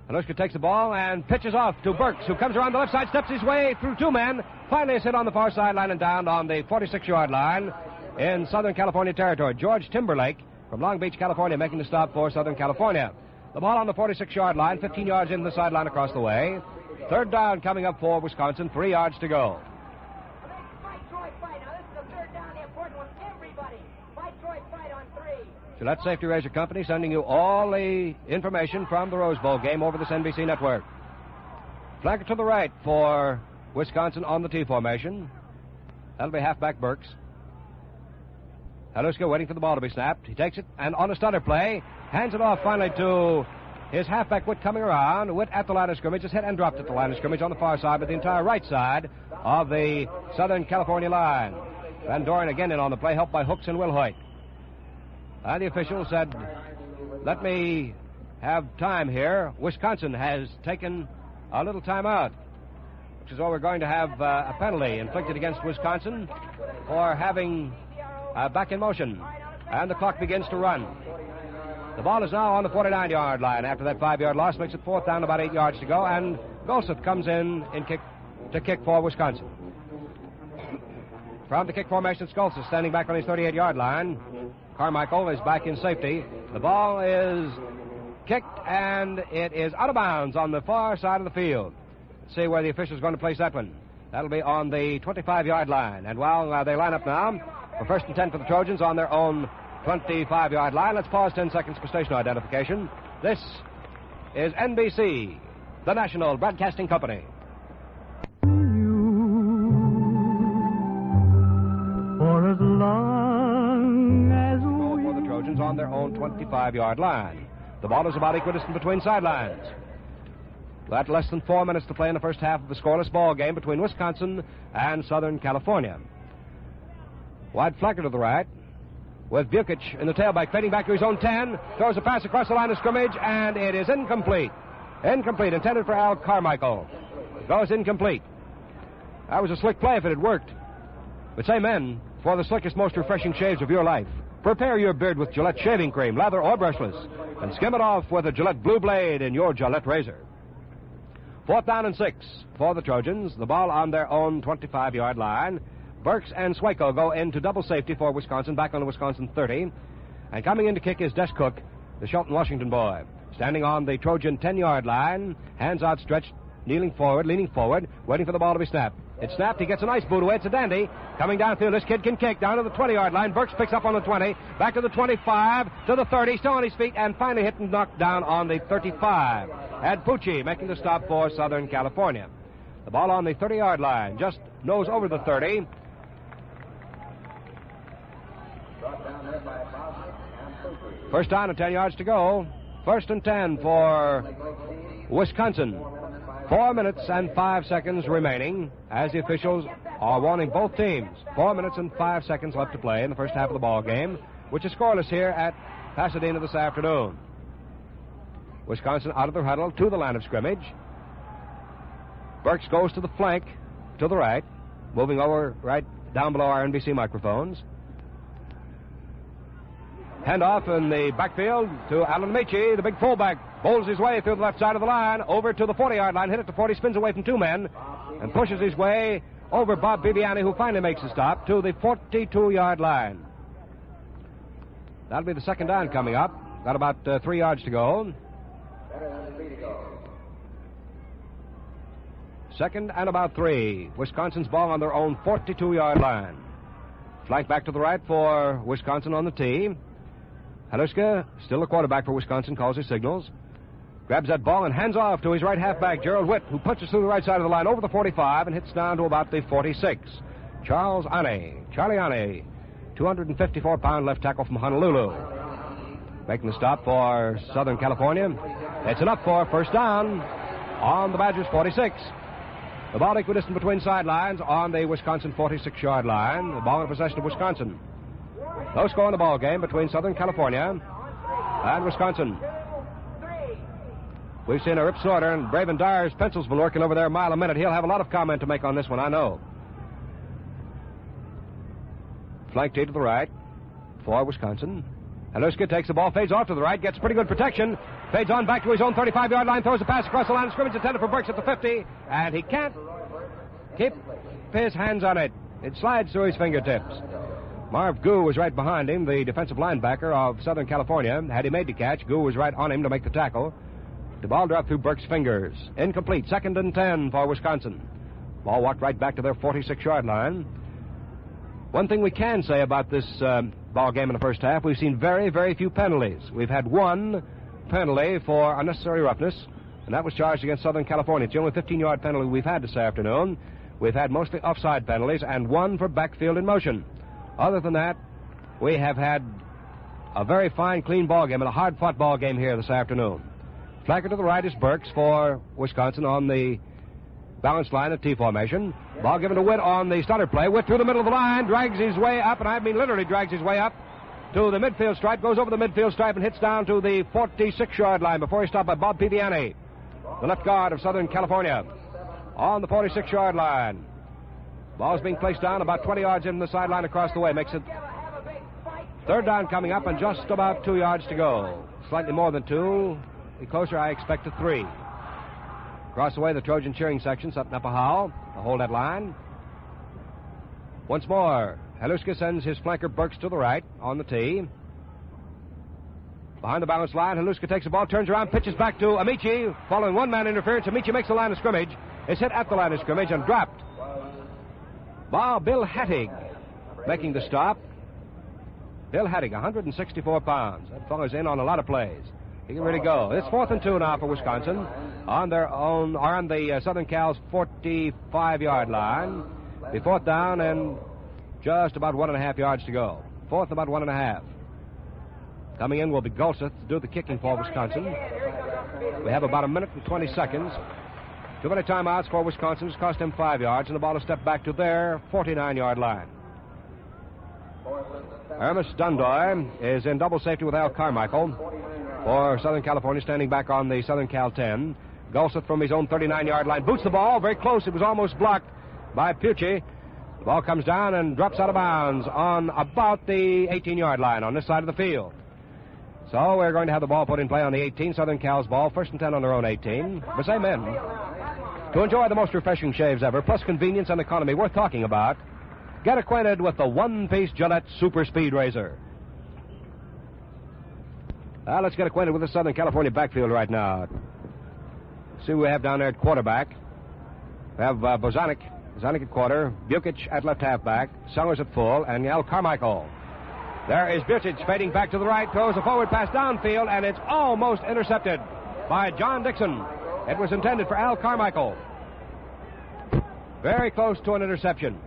Haluska takes the ball and pitches off to Burks, who comes around the left side, steps his way through 2 men. Finally is hit on the far sideline and down on the 46-yard line in Southern California territory. George Timberlake from Long Beach, California, making the stop for Southern California. The ball on the 46-yard line, 15 yards in the sideline across the way. Third down coming up for Wisconsin, 3 yards to go. Fight, Troy, fight. Now, this is the third down, the important one. Everybody, fight, Troy, fight on 3. Gillette Safety Razor Company sending you all the information from the Rose Bowl game over this NBC network. Flanker to the right for Wisconsin on the T formation. That'll be halfback Burks. Haluska waiting for the ball to be snapped. He takes it, and on a stutter play, hands it off finally to his halfback Witt coming around. Witt at the line of scrimmage, is hit and dropped at the line of scrimmage on the far side, but the entire right side of the Southern California line. Van Doren again in on the play, helped by Hooks and Wilhoit. And the official said, let me have time here. Wisconsin has taken a little time out, which is why we're going to have a penalty inflicted against Wisconsin for having back in motion. And the clock begins to run. The ball is now on the 49-yard line. After that 5-yard loss, makes it 4th down, about 8 yards to go. And Golseth comes in to kick for Wisconsin. From the kick formation, Golseth standing back on his 38-yard line. Carmichael is back in safety. The ball is kicked, and it is out of bounds on the far side of the field. Let's see where the official is going to place that one. That'll be on the 25-yard line. And while they line up now for 1st and 10 for the Trojans on their own 25-yard line. Let's pause 10 seconds for station identification. This is NBC, the National Broadcasting Company. For as long as for the Trojans on their own 25-yard line. The ball is about equidistant between sidelines. That less than 4 minutes to play in the first half of the scoreless ball game between Wisconsin and Southern California. Wide flanker to the right, with Bukic in the tailback, fading back to his own 10, throws a pass across the line of scrimmage, and it is incomplete. Incomplete, intended for Al Carmichael. Goes incomplete. That was a slick play if it had worked. But say, men, for the slickest, most refreshing shaves of your life, prepare your beard with Gillette shaving cream, lather or brushless, and skim it off with a Gillette Blue Blade in your Gillette razor. 4th down and 6 for the Trojans. The ball on their own 25-yard line. Burks and Swaco go into double safety for Wisconsin, back on the Wisconsin 30. And coming in to kick is Des Cook, the Shelton, Washington boy. Standing on the Trojan 10-yard line, hands outstretched, leaning forward, waiting for the ball to be snapped. It's snapped. He gets a nice boot away. It's a dandy. Coming downfield, this kid can kick down to the 20-yard line. Burks picks up on the 20, back to the 25, to the 30, still on his feet, and finally hit and knocked down on the 35. Ed Pucci making the stop for Southern California. The ball on the 30-yard line, just nose over the 30. First down and 10 yards to go. 1st and 10 for Wisconsin. 4 minutes and 5 seconds remaining as the officials are warning both teams. 4 minutes and 5 seconds left to play in the first half of the ball game, which is scoreless here at Pasadena this afternoon. Wisconsin out of the huddle to the line of scrimmage. Burks goes to the flank to the right, moving over right down below our NBC microphones. Handoff in the backfield to Alan Amici, the big fullback, bowls his way through the left side of the line, over to the 40-yard line, hit at the 40, spins away from 2 men, and pushes his way over Bob Bibiani, who finally makes a stop, to the 42-yard line. That'll be the second down coming up. Got about 3 yards to go. Second and about 3. Wisconsin's ball on their own 42-yard line. Flank back to the right for Wisconsin on the tee. Haluska, still the quarterback for Wisconsin, calls his signals. Grabs that ball and hands off to his right halfback, Gerald Witt, who punches through the right side of the line over the 45 and hits down to about the 46. Charlie Ane, 254-pound left tackle from Honolulu. Making the stop for Southern California. It's enough for first down on the Badgers' 46. The ball equidistant between sidelines on the Wisconsin 46-yard line. The ball in possession of Wisconsin. No score in the ball game between Southern California and Wisconsin. We've seen a Rip Snorter, and Braven Dyer's pencil's been working over there a mile a minute. He'll have a lot of comment to make on this one, I know. Flank tee to the right for Wisconsin. Haluska takes the ball, fades off to the right, gets pretty good protection, fades on back to his own 35-yard line, throws a pass across the line of scrimmage intended for Burks at the 50, and he can't keep his hands on it. It slides through his fingertips. Marv Gu was right behind him, the defensive linebacker of Southern California. Had he made the catch, Gu was right on him to make the tackle. The ball dropped through Burke's fingers. Incomplete. 2nd and 10 for Wisconsin. Ball walked right back to their 46-yard line. One thing we can say about this ball game in the first half, we've seen very, very few penalties. We've had 1 penalty for unnecessary roughness, and that was charged against Southern California. It's the only 15-yard penalty we've had this afternoon. We've had mostly offside penalties and 1 for backfield in motion. Other than that, we have had a very fine, clean ball game and a hard-fought ball game here this afternoon. Flanker to the right is Burks for Wisconsin on the balanced line of T formation. Ball given to Witt on the stutter play. Witt through the middle of the line, drags his way up, and I mean literally drags his way up to the midfield stripe, goes over the midfield stripe and hits down to the 46-yard line before he's stopped by Bob Piviani, the left guard of Southern California, on the 46-yard line. Ball's being placed down about 20 yards in the sideline across the way. Makes it third down coming up and just about 2 yards to go. Slightly more than 2. The closer I expect to 3. Across the way, the Trojan cheering section setting up a howl to hold that line. Once more, Haluska sends his flanker Burks to the right on the tee. Behind the balance line, Haluska takes the ball, turns around, pitches back to Amici. Following one-man interference, Amici makes the line of scrimmage. It's hit at the line of scrimmage and dropped. Bill Hattig making the stop. Bill Hattig, 164 pounds. That fellow's in on a lot of plays. He can really go. It's 4th and 2 now for Wisconsin on the Southern Cal's 45-yard line. The 4th down and just about 1.5 yards to go. 4th, about 1.5. Coming in will be Golseth to do the kicking for Wisconsin. We have about 1 minute and 20 seconds. Too many timeouts for Wisconsin has cost them 5 yards, and the ball is stepped back to their 49-yard line. Ernest Dundoy is in double safety with Al Carmichael for Southern California, standing back on the Southern Cal 10. Golseth from his own 39-yard line boots the ball very close. It was almost blocked by Pucci. The ball comes down and drops out of bounds on about the 18-yard line on this side of the field. So we're going to have the ball put in play on the 18, Southern Cal's ball, 1st and 10 on their own 18. The same end. To enjoy the most refreshing shaves ever, plus convenience and economy worth talking about, get acquainted with the one-piece Gillette Super Speed Razor. Let's get acquainted with the Southern California backfield right now. See what we have down there at quarterback. We have Bozanic at quarter, Bukic at left halfback, Sellers at full, and Al Carmichael. There is Bukic fading back to the right, throws a forward pass downfield, and it's almost intercepted by John Dixon. It was intended for Al Carmichael. Very close to an interception.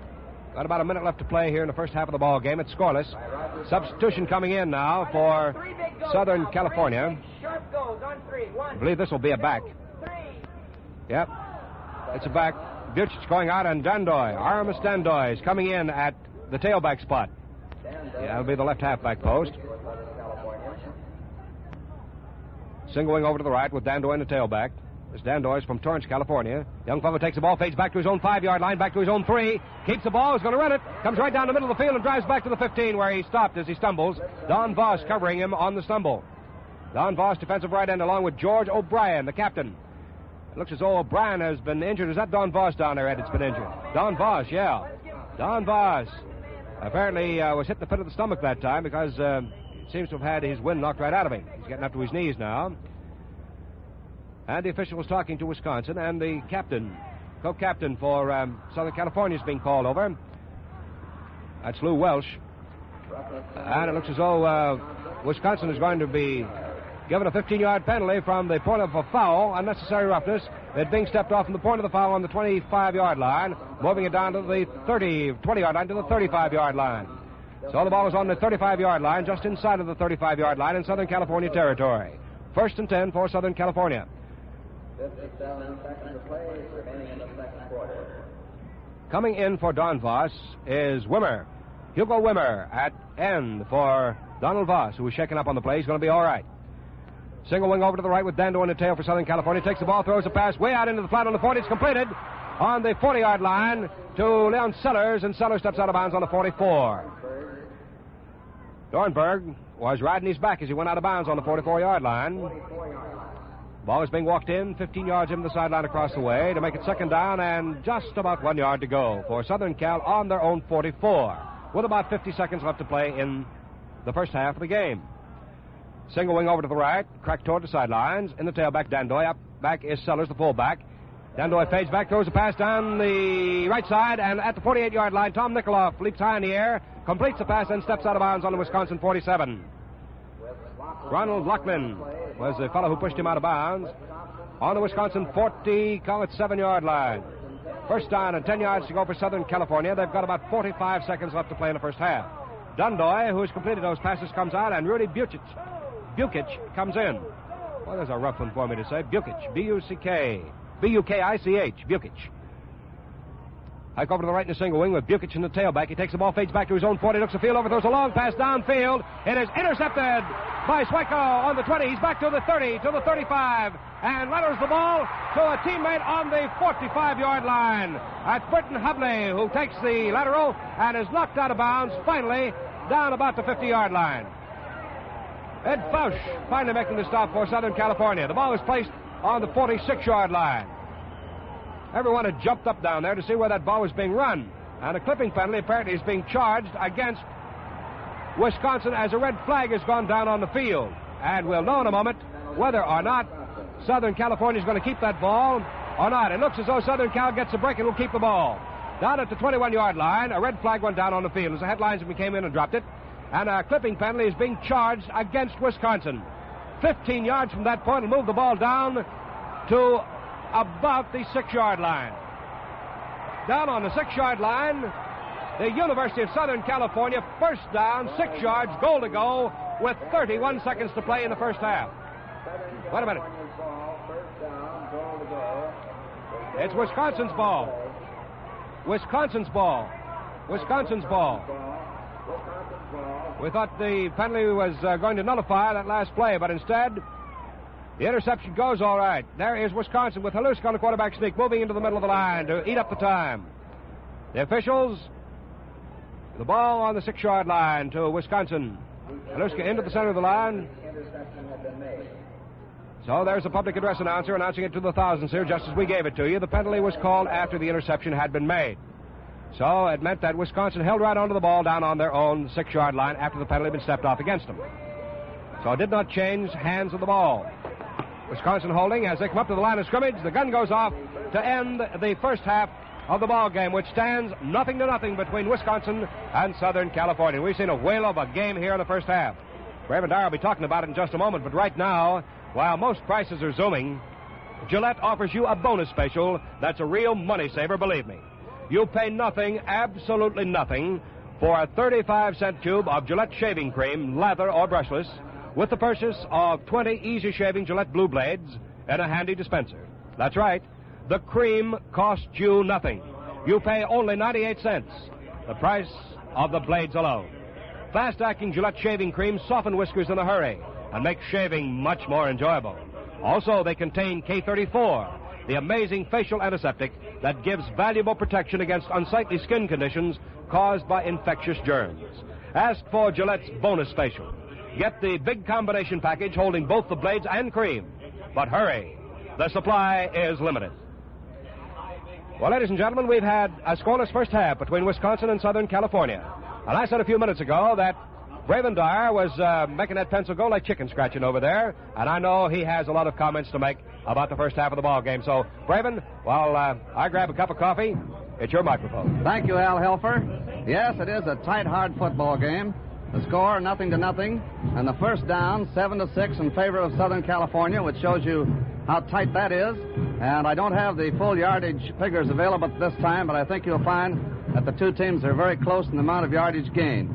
Got about a minute left to play here in the first half of the ball game. It's scoreless. Substitution coming in now for Southern California. I believe this will be a back. Yep, it's a back. Bukic going out, and Dandoy, Aramis Dandoy, is coming in at the tailback spot. Yeah, it'll be the left halfback post. Singling over to the right with Dandoy in the tailback. This Dandoy is from Torrance, California. Young fellow takes the ball, fades back to his own 5-yard line, back to his own 3. Keeps the ball, is going to run it. Comes right down the middle of the field and drives back to the 15 where he stopped as he stumbles. Don Voss covering him on the stumble. Don Voss, defensive right end, along with George O'Brien, the captain. It looks as though O'Brien has been injured. Is that Don Voss down there, Ed, that's been injured? Don Voss, yeah. Don Voss apparently was hit in the pit of the stomach that time because he seems to have had his wind knocked right out of him. He's getting up to his knees now. And the official was talking to Wisconsin, and the captain, co-captain for Southern California, is being called over. That's Lou Welsh. And it looks as though Wisconsin is going to be given a 15-yard penalty from the point of a foul, unnecessary roughness. It being stepped off from the point of the foul on the 25-yard line, moving it down to the 20-yard line to the 35-yard line. So the ball is on the 35-yard line, just inside of the 35-yard line in Southern California territory. 1st and 10 for Southern California. 57 seconds of play remaining in the second quarter. Coming in for Don Voss is Wimmer. Hugo Wimmer at end for Donald Voss, who is shaken up on the play. He's going to be all right. Single wing over to the right with Dando in the tail for Southern California. Takes the ball, throws a pass way out into the flat on the 40. It's completed on the 40-yard line to Leon Sellers, and Sellers steps out of bounds on the 44. Dornberg was riding his back as he went out of bounds on the 44-yard line. Ball is being walked in, 15 yards in the sideline across the way to make it 2nd down and just about 1 yard to go for Southern Cal on their own 44 with about 50 seconds left to play in the first half of the game. Single wing over to the right, crack toward the sidelines. In the tailback, Dandoy. Up back is Sellers, the fullback. Dandoy fades back, throws a pass down the right side, and at the 48-yard line, Tom Nikoloff leaps high in the air, completes the pass, and steps out of bounds on the Wisconsin 47. Ronald Loughlin was the fellow who pushed him out of bounds on the Wisconsin 47-yard line. 1st down and 10 yards to go for Southern California. They've got about 45 seconds left to play in the first half. Dundoy, who has completed those passes, comes out, and Rudy Bukic comes in. Well, there's a rough one for me to say. Bukic, B-U-K-I-C-H, Bukic. Hike over to the right in the single wing with Bukic in the tailback. He takes the ball, fades back to his own 40, looks the field over, throws a long pass downfield. It is intercepted by Swico on the 20. He's back to the 30, to the 35, and laterals the ball to a teammate on the 45-yard line. That's Burton Hubley, who takes the lateral and is knocked out of bounds, finally, down about the 50-yard line. Ed Fausch finally making the stop for Southern California. The ball is placed on the 46-yard line. Everyone had jumped up down there to see where that ball was being run. And a clipping penalty apparently is being charged against Wisconsin as a red flag has gone down on the field. And we'll know in a moment whether or not Southern California is going to keep that ball or not. It looks as though Southern Cal gets a break and will keep the ball. Down at the 21-yard line, a red flag went down on the field. As the headlines came in and dropped it. And a clipping penalty is being charged against Wisconsin. 15 yards from that point will move the ball down to about the 6-yard line. Down on the 6-yard line, the University of Southern California, first down, 6 yards, goal to go, with 31 seconds to play in the first half. Wait a minute. It's Wisconsin's ball. Wisconsin's ball. Wisconsin's ball. We thought the penalty was going to nullify that last play, but instead, the interception goes all right. There is Wisconsin with Haluska on the quarterback sneak, moving into the middle of the line to eat up the time. The officials, the ball on the 6-yard line to Wisconsin. Haluska into the center of the line. So there's the public address announcer announcing it to the thousands here, just as we gave it to you. The penalty was called after the interception had been made. So it meant that Wisconsin held right onto the ball down on their own 6-yard line after the penalty had been stepped off against them. So it did not change hands of the ball. Wisconsin holding as they come up to the line of scrimmage. The gun goes off to end the first half of the ball game, which stands 0-0 between Wisconsin and Southern California. We've seen a whale of a game here in the first half. Raven Dyer will be talking about it in just a moment, but right now, while most prices are zooming, Gillette offers you a bonus special that's a real money saver, believe me. You pay nothing, absolutely nothing, for a 35-cent tube of Gillette shaving cream, lather or brushless, with the purchase of 20 easy-shaving Gillette Blue Blades and a handy dispenser. That's right. The cream costs you nothing. You pay only 98 cents, the price of the blades alone. Fast-acting Gillette shaving cream soften whiskers in a hurry and make shaving much more enjoyable. Also, they contain K34, the amazing facial antiseptic that gives valuable protection against unsightly skin conditions caused by infectious germs. Ask for Gillette's bonus facial. Get the big combination package holding both the blades and cream. But hurry, the supply is limited. Well, ladies and gentlemen, we've had a scoreless first half between Wisconsin and Southern California. And I said a few minutes ago that Braven Dyer was making that pencil go like chicken scratching over there, and I know he has a lot of comments to make about the first half of the ball game. So, Braven, while I grab a cup of coffee, it's your microphone. Thank you, Al Helfer. Yes, it is a tight, hard football game. The score, 0-0, and the first down, 7-6 in favor of Southern California, which shows you how tight that is. And I don't have the full yardage figures available at this time, but I think you'll find that the two teams are very close in the amount of yardage gained.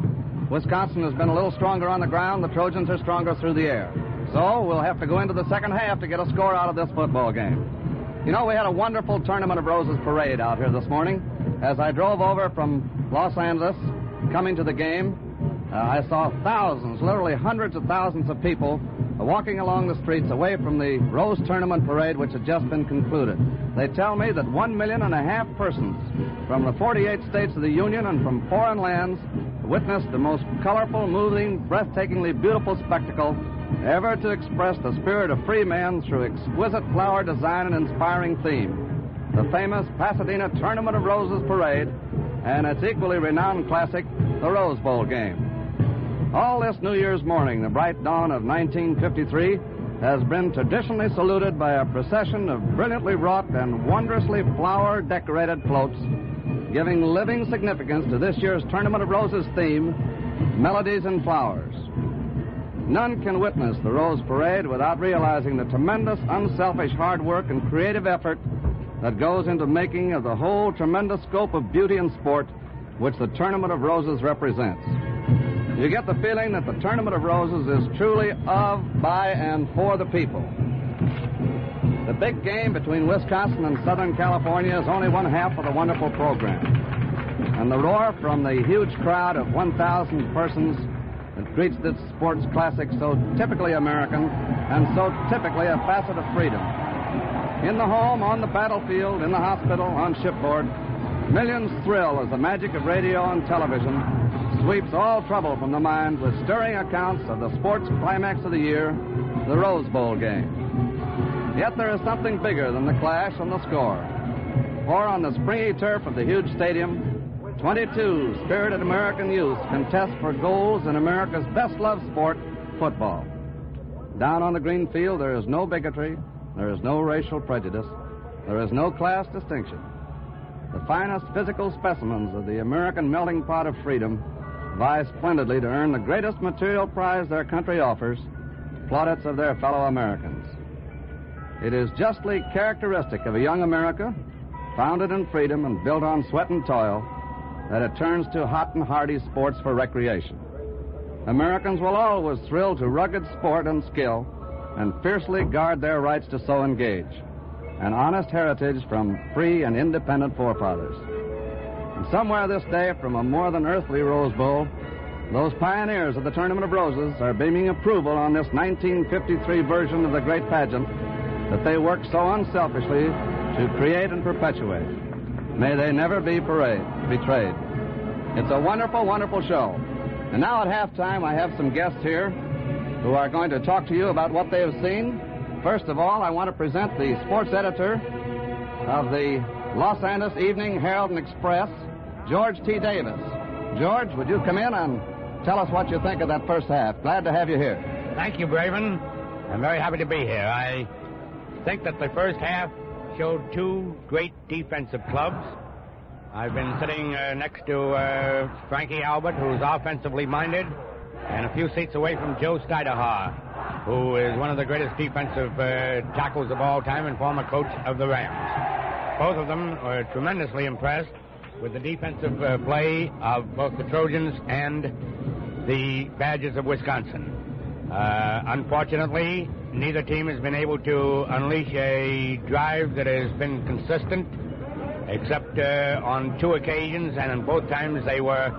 Wisconsin has been a little stronger on the ground. The Trojans are stronger through the air. So we'll have to go into the second half to get a score out of this football game. You know, we had a wonderful Tournament of Roses parade out here this morning. As I drove over from Los Angeles, coming to the game, I saw thousands, literally hundreds of thousands of people walking along the streets away from the Rose Tournament parade, which had just been concluded. They tell me that 1.5 million persons from the 48 states of the Union and from foreign lands witnessed the most colorful, moving, breathtakingly beautiful spectacle ever to express the spirit of free men through exquisite flower design and inspiring theme. The famous Pasadena Tournament of Roses parade and its equally renowned classic, the Rose Bowl game. All this New Year's morning, the bright dawn of 1953, has been traditionally saluted by a procession of brilliantly wrought and wondrously flower-decorated floats, giving living significance to this year's Tournament of Roses theme, Melodies and Flowers. None can witness the Rose Parade without realizing the tremendous, unselfish hard work and creative effort that goes into making of the whole tremendous scope of beauty and sport which the Tournament of Roses represents. You get the feeling that the Tournament of Roses is truly of, by, and for the people. The big game between Wisconsin and Southern California is only one half of the wonderful program. And the roar from the huge crowd of 1,000 persons that greets this sports classic so typically American and so typically a facet of freedom. In the home, on the battlefield, in the hospital, on shipboard, millions thrill as the magic of radio and television sweeps all trouble from the mind with stirring accounts of the sports climax of the year, the Rose Bowl game. Yet there is something bigger than the clash and the score. For on the springy turf of the huge stadium, 22 spirited American youth contest for goals in America's best-loved sport, football. Down on the green field, there is no bigotry, there is no racial prejudice, there is no class distinction. The finest physical specimens of the American melting pot of freedom vie splendidly to earn the greatest material prize their country offers, plaudits of their fellow Americans. It is justly characteristic of a young America, founded in freedom and built on sweat and toil, that it turns to hot and hardy sports for recreation. Americans will always thrill to rugged sport and skill and fiercely guard their rights to so engage, an honest heritage from free and independent forefathers. And somewhere this day, from a more than earthly Rose Bowl, those pioneers of the Tournament of Roses are beaming approval on this 1953 version of the great pageant that they worked so unselfishly to create and perpetuate. May they never be betrayed. It's a wonderful, wonderful show. And now at halftime, I have some guests here who are going to talk to you about what they have seen. First of all, I want to present the sports editor of the Los Angeles Evening Herald and Express, George T. Davis. George, would you come in and tell us what you think of that first half? Glad to have you here. Thank you, Braven. I'm very happy to be here. I think that the first half showed two great defensive clubs. I've been sitting next to Frankie Albert, who's offensively minded, and a few seats away from Joe Steiderhar, who is one of the greatest defensive tackles of all time and former coach of the Rams. Both of them are tremendously impressed with the defensive play of both the Trojans and the Badgers of Wisconsin. Unfortunately, neither team has been able to unleash a drive that has been consistent, except on two occasions, and on both times they were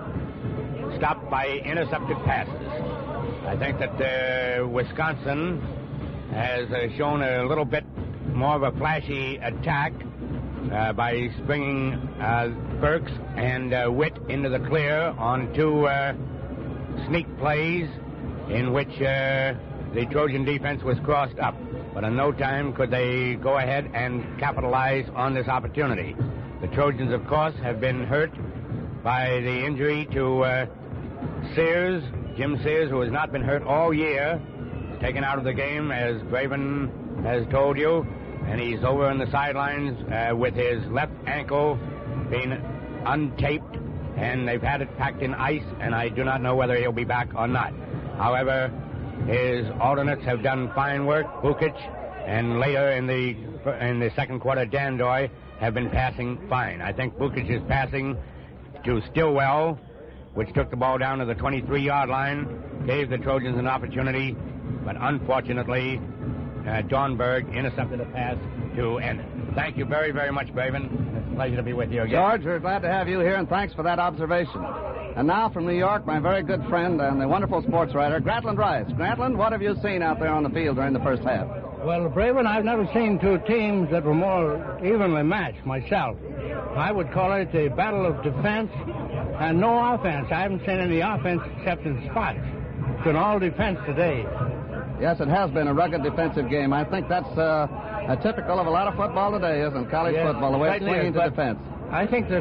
stopped by intercepted passes. I think that Wisconsin has shown a little bit more of a flashy attack by bringing Burks and Witt into the clear on two sneak plays in which the Trojan defense was crossed up. But in no time could they go ahead and capitalize on this opportunity. The Trojans, of course, have been hurt by the injury to Sears, Jim Sears, who has not been hurt all year, taken out of the game, as Braven has told you, and he's over on the sidelines with his left ankle being untaped, and they've had it packed in ice, and I do not know whether he'll be back or not. However, his alternates have done fine work. Bukic and later in the second quarter, Dandoy have been passing fine. I think Bukic is passing to Stillwell, which took the ball down to the 23-yard line, gave the Trojans an opportunity, but unfortunately, Dornberg intercepted a pass to end it. Thank you very, very much, Braven. It's a pleasure to be with you again. George, we're glad to have you here, and thanks for that observation. And now from New York, my very good friend and the wonderful sports writer, Grantland Rice. Grantland, what have you seen out there on the field during the first half? Well, Braven, I've never seen two teams that were more evenly matched myself. I would call it a battle of defense and no offense. I haven't seen any offense except in spots. It's been all defense today. Yes, it has been a rugged defensive game. I think that's typical of a lot of football today, isn't it? College football, the way it's swinging to defense. I think the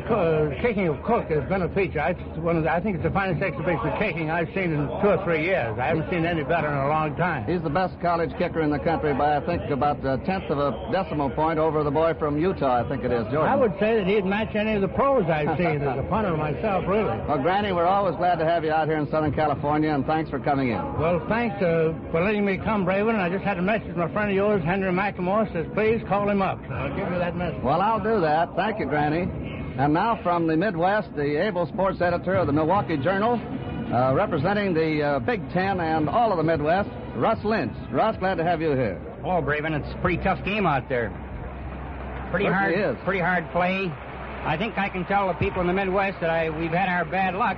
kicking of Cook has been a feature. I think it's the finest exhibition of kicking I've seen in 2 or 3 years. I haven't seen any better in a long time. He's the best college kicker in the country by, I think, about a tenth of a decimal point over the boy from Utah, I think it is, Jordan. I would say that he'd match any of the pros I've seen as a punter myself, really. Well, Granny, we're always glad to have you out here in Southern California, and thanks for coming in. Well, thanks for letting me come, Braven. I just had a message from a friend of yours, Henry McLemore, says, please call him up. So I'll give you that message. Well, I'll do that. Thank you, Granny. And now from the Midwest, the able sports editor of the Milwaukee Journal, representing the Big Ten and all of the Midwest, Russ Lynch. Russ, glad to have you here. Hello, Braven. It's a pretty tough game out there. Pretty hard play. I think I can tell the people in the Midwest that we've had our bad luck.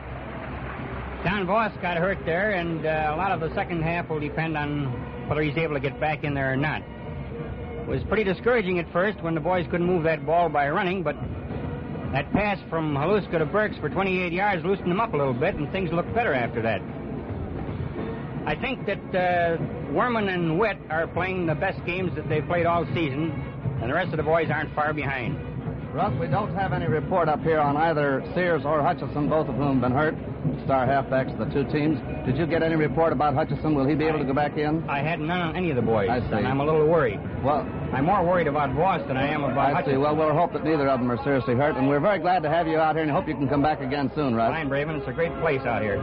Don Voss got hurt there, and a lot of the second half will depend on whether he's able to get back in there or not. It was pretty discouraging at first when the boys couldn't move that ball by running, but that pass from Haluska to Burks for 28 yards loosened them up a little bit, and things looked better after that. I think that Werman and Witt are playing the best games that they've played all season, and the rest of the boys aren't far behind. Russ, we don't have any report up here on either Sears or Hutchison, both of whom have been hurt. Star halfbacks of the two teams. Did you get any report about Hutchison? Will he be able to go back in? I had none on any of the boys, I see. and I'm a little worried. Well, I'm more worried about Voss than I am about Hutchison. Well, we'll hope that neither of them are seriously hurt, and we're very glad to have you out here, and hope you can come back again soon, Russ. Fine, Braven. It's a great place out here.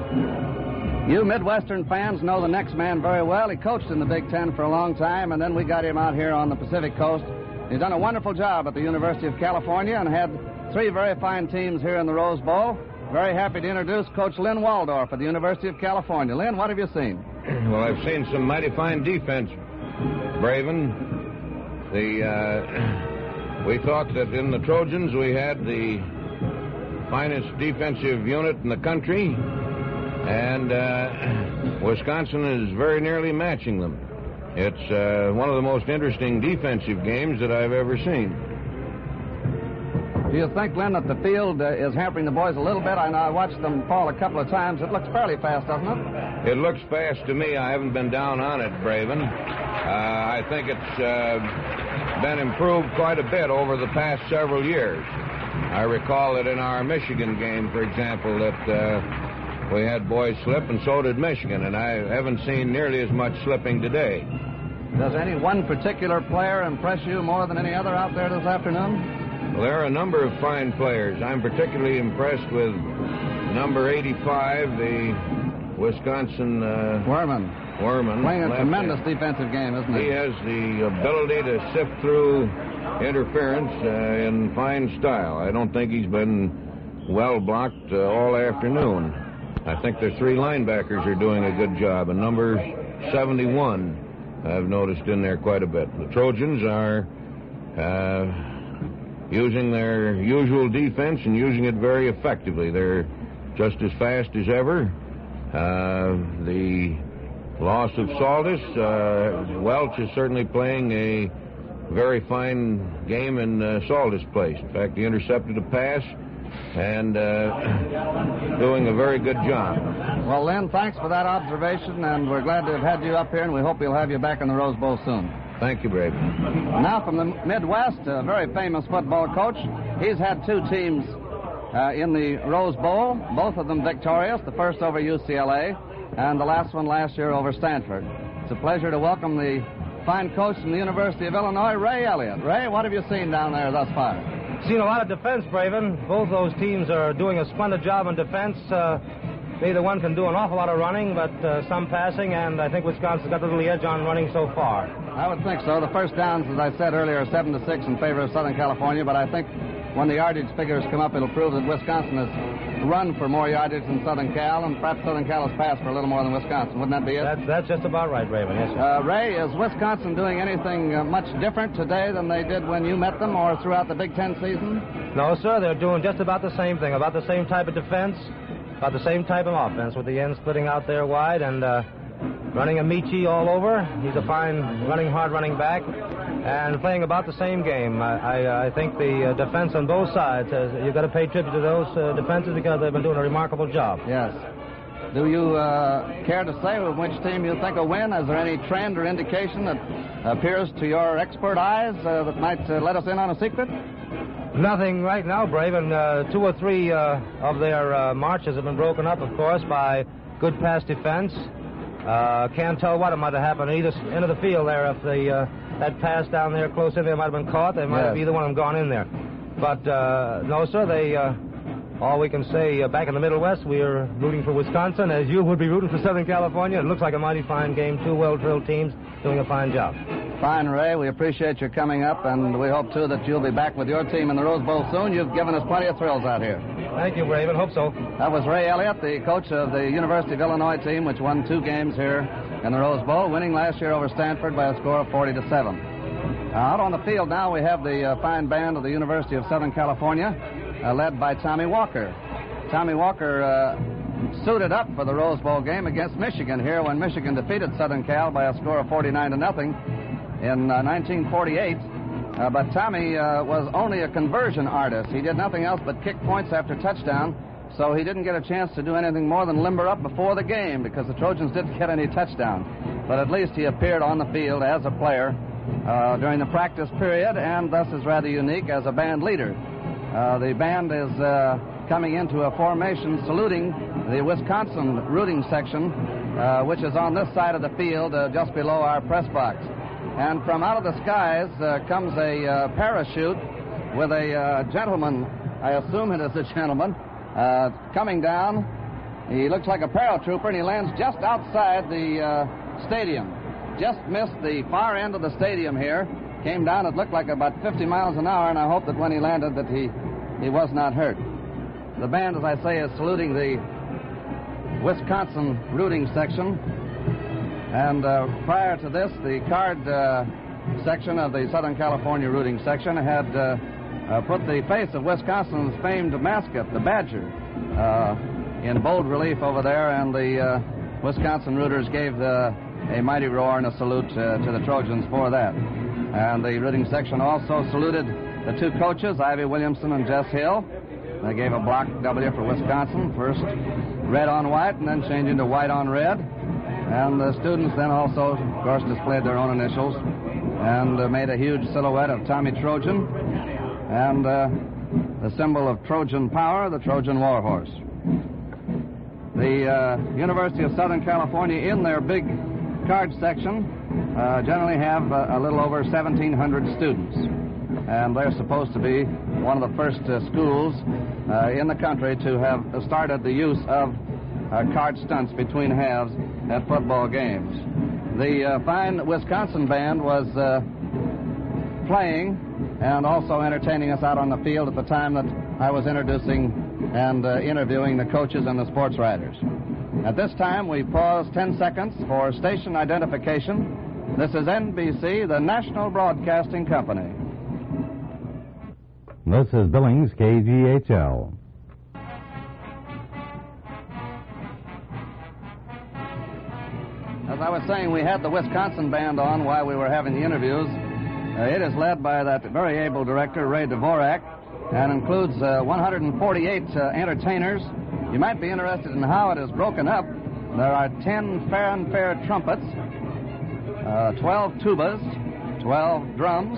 You Midwestern fans know the next man very well. He coached in the Big Ten for a long time, and then we got him out here on the Pacific Coast. He's done a wonderful job at the University of California and had 3 very fine teams here in the Rose Bowl. Very happy to introduce Coach Lynn Waldorf at the University of California. Lynn, what have you seen? Well, I've seen some mighty fine defense, Braven. We thought that in the Trojans we had the finest defensive unit in the country, and Wisconsin is very nearly matching them. It's one of the most interesting defensive games that I've ever seen. Do you think, Lynn, that the field is hampering the boys a little bit? I know I watched them fall a couple of times. It looks fairly fast, doesn't it? It looks fast to me. I haven't been down on it, Braven. I think it's been improved quite a bit over the past several years. I recall that in our Michigan game, for example, that we had boys slip, and so did Michigan, and I haven't seen nearly as much slipping today. Does any one particular player impress you more than any other out there this afternoon? Well, there are a number of fine players. I'm particularly impressed with number 85, the Wisconsin... Werman. Playing a tremendous defensive game, isn't he? He has the ability to sift through interference in fine style. I don't think he's been well blocked all afternoon. I think their 3 linebackers are doing a good job, and number 71 I've noticed in there quite a bit. The Trojans are using their usual defense and using it very effectively. They're just as fast as ever. The loss of Saldus, Welch is certainly playing a very fine game in Saldus' place. In fact, he intercepted a pass and doing a very good job. Well, Lynn, thanks for that observation, and we're glad to have had you up here, and we hope we'll have you back in the Rose Bowl soon. Thank you, Brave. Now from the Midwest, a very famous football coach. He's had 2 teams in the Rose Bowl, both of them victorious, the first over UCLA, and the last one last year over Stanford. It's a pleasure to welcome the fine coach from the University of Illinois, Ray Elliott. Ray, what have you seen down there thus far? Seen a lot of defense, Braven. Both those teams are doing a splendid job in defense. Neither one can do an awful lot of running, but some passing, and I think Wisconsin's got the little edge on running so far. I would think so. The first downs, as I said earlier, are 7-6 in favor of Southern California, but I think when the yardage figures come up, it'll prove that Wisconsin has run for more yardage than Southern Cal, and perhaps Southern Cal has passed for a little more than Wisconsin. Wouldn't that be it? That's just about right, Raven. Yes, sir. Ray, is Wisconsin doing anything much different today than they did when you met them or throughout the Big Ten season? No, sir. They're doing just about the same thing, about the same type of defense, about the same type of offense, with the end splitting out there wide and running Amici all over. He's a fine hard running back, and playing about the same game. I think the defense on both sides, you've got to pay tribute to those defenses because they've been doing a remarkable job. Yes. Do you care to say which team you think will win? Is there any trend or indication that appears to your expert eyes that might let us in on a secret? Nothing right now, Brave, and 2 or 3 of their marches have been broken up, of course, by good pass defense. Can't tell what might have happened at either end of the field there. If that pass down there close in there might have been caught, they might have either one of them gone in there. But no, sir, they all we can say back in the Middle West, we are rooting for Wisconsin, as you would be rooting for Southern California. It looks like a mighty fine game. 2 well-drilled teams doing a fine job. Fine, Ray. We appreciate your coming up, and we hope, too, that you'll be back with your team in the Rose Bowl soon. You've given us plenty of thrills out here. Thank you, Raven. Hope so. That was Ray Elliott, the coach of the University of Illinois team, which won 2 games here in the Rose Bowl, winning last year over Stanford by a score of 40-7. Out on the field now, we have the fine band of the University of Southern California, led by Tommy Walker. Tommy Walker suited up for the Rose Bowl game against Michigan here when Michigan defeated Southern Cal by a score of 49-0 in 1948. But Tommy was only a conversion artist. He did nothing else but kick points after touchdown, so he didn't get a chance to do anything more than limber up before the game because the Trojans didn't get any touchdown. But at least he appeared on the field as a player during the practice period, and thus is rather unique as a band leader. The band is coming into a formation saluting the Wisconsin rooting section, which is on this side of the field just below our press box. And from out of the skies comes a parachute with a gentleman, I assume it is a gentleman, coming down. He looks like a paratrooper, and he lands just outside the stadium. Just missed the far end of the stadium here. Came down, it looked like about 50 miles an hour, and I hope that when he landed that he was not hurt. The band, as I say, is saluting the Wisconsin rooting section. And prior to this, the card section of the Southern California rooting section had put the face of Wisconsin's famed mascot, the Badger, in bold relief over there, and the Wisconsin rooters gave a mighty roar and a salute to the Trojans for that. And the rooting section also saluted the two coaches, Ivy Williamson and Jess Hill. They gave a block W for Wisconsin, first red on white and then changing to white on red. And the students then also, of course, displayed their own initials and made a huge silhouette of Tommy Trojan and the symbol of Trojan power, the Trojan warhorse. The University of Southern California, in their big card section, generally have a little over 1,700 students. And they're supposed to be one of the first schools in the country to have started the use of card stunts between halves at football games. The fine Wisconsin band was playing and also entertaining us out on the field at the time that I was introducing and interviewing the coaches and the sports writers. At this time, we pause 10 seconds for station identification. This is NBC, the National Broadcasting Company. This is Billings, KGHL. As I was saying, we had the Wisconsin band on while we were having the interviews. It is led by that very able director, Ray Dvorak, and includes 148 entertainers. You might be interested in how it is broken up. There are 10 fanfare trumpets, 12 tubas, 12 drums,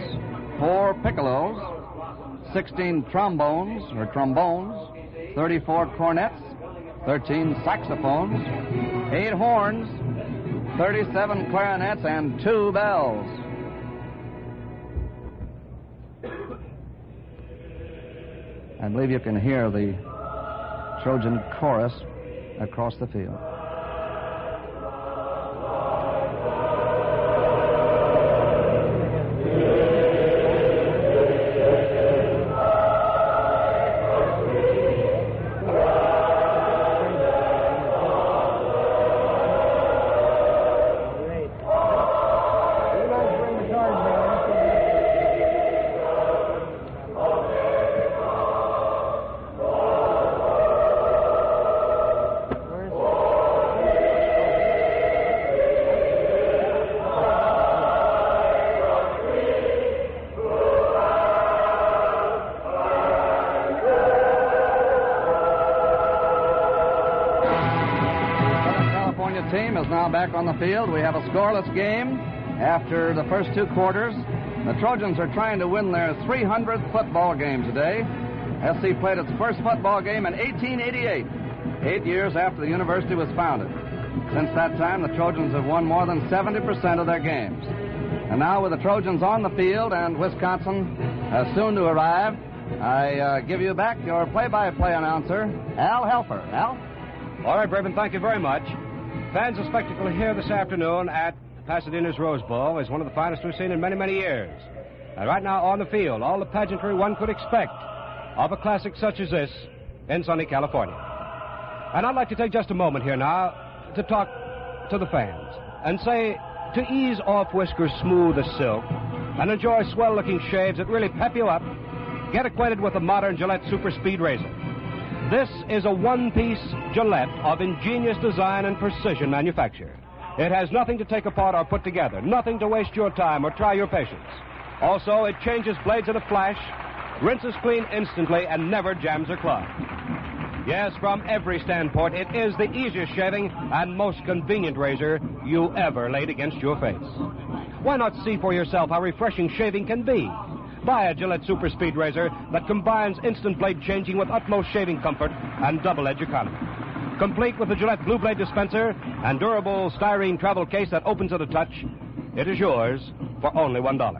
4 piccolos, 16 trombones, 34 cornets, 13 saxophones, 8 horns, 37 clarinets, and 2 bells. I believe you can hear the Trojan chorus across the field. Team is now back on the field. We have a scoreless game after the first 2 quarters. The Trojans are trying to win their 300th football game today. SC played its first football game in 1888, 8 years after the university was founded. Since that time, the Trojans have won more than 70% of their games. And now with the Trojans on the field and Wisconsin soon to arrive, I give you back your play-by-play announcer, Al Helfer. Al? All right, Braven, thank you very much. Fans of spectacle here this afternoon at Pasadena's Rose Bowl is one of the finest we've seen in many, many years. And right now on the field, all the pageantry one could expect of a classic such as this in sunny California. And I'd like to take just a moment here now to talk to the fans and say to ease off whiskers smooth as silk and enjoy swell-looking shaves that really pep you up, get acquainted with the modern Gillette Super Speed Razor. This is a one-piece Gillette of ingenious design and precision manufacture. It has nothing to take apart or put together, nothing to waste your time or try your patience. Also, it changes blades in a flash, rinses clean instantly, and never jams or clogs. Yes, from every standpoint, it is the easiest shaving and most convenient razor you ever laid against your face. Why not see for yourself how refreshing shaving can be? Buy a Gillette Super Speed Razor that combines instant blade changing with utmost shaving comfort and double-edge economy. Complete with the Gillette Blue Blade dispenser and durable styrene travel case that opens at a touch, it is yours for only $1.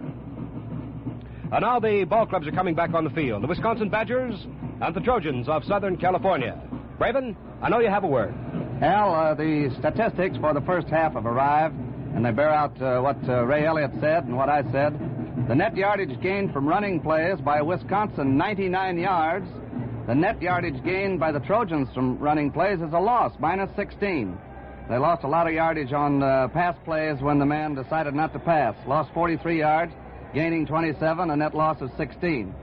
And now the ball clubs are coming back on the field. The Wisconsin Badgers and the Trojans of Southern California. Braven, I know you have a word. Al, the statistics for the first half have arrived, and they bear out what Ray Elliott said and what I said. The net yardage gained from running plays by Wisconsin, 99 yards. The net yardage gained by the Trojans from running plays is a loss, minus 16. They lost a lot of yardage on pass plays when the man decided not to pass. Lost 43 yards, gaining 27, a net loss of 16.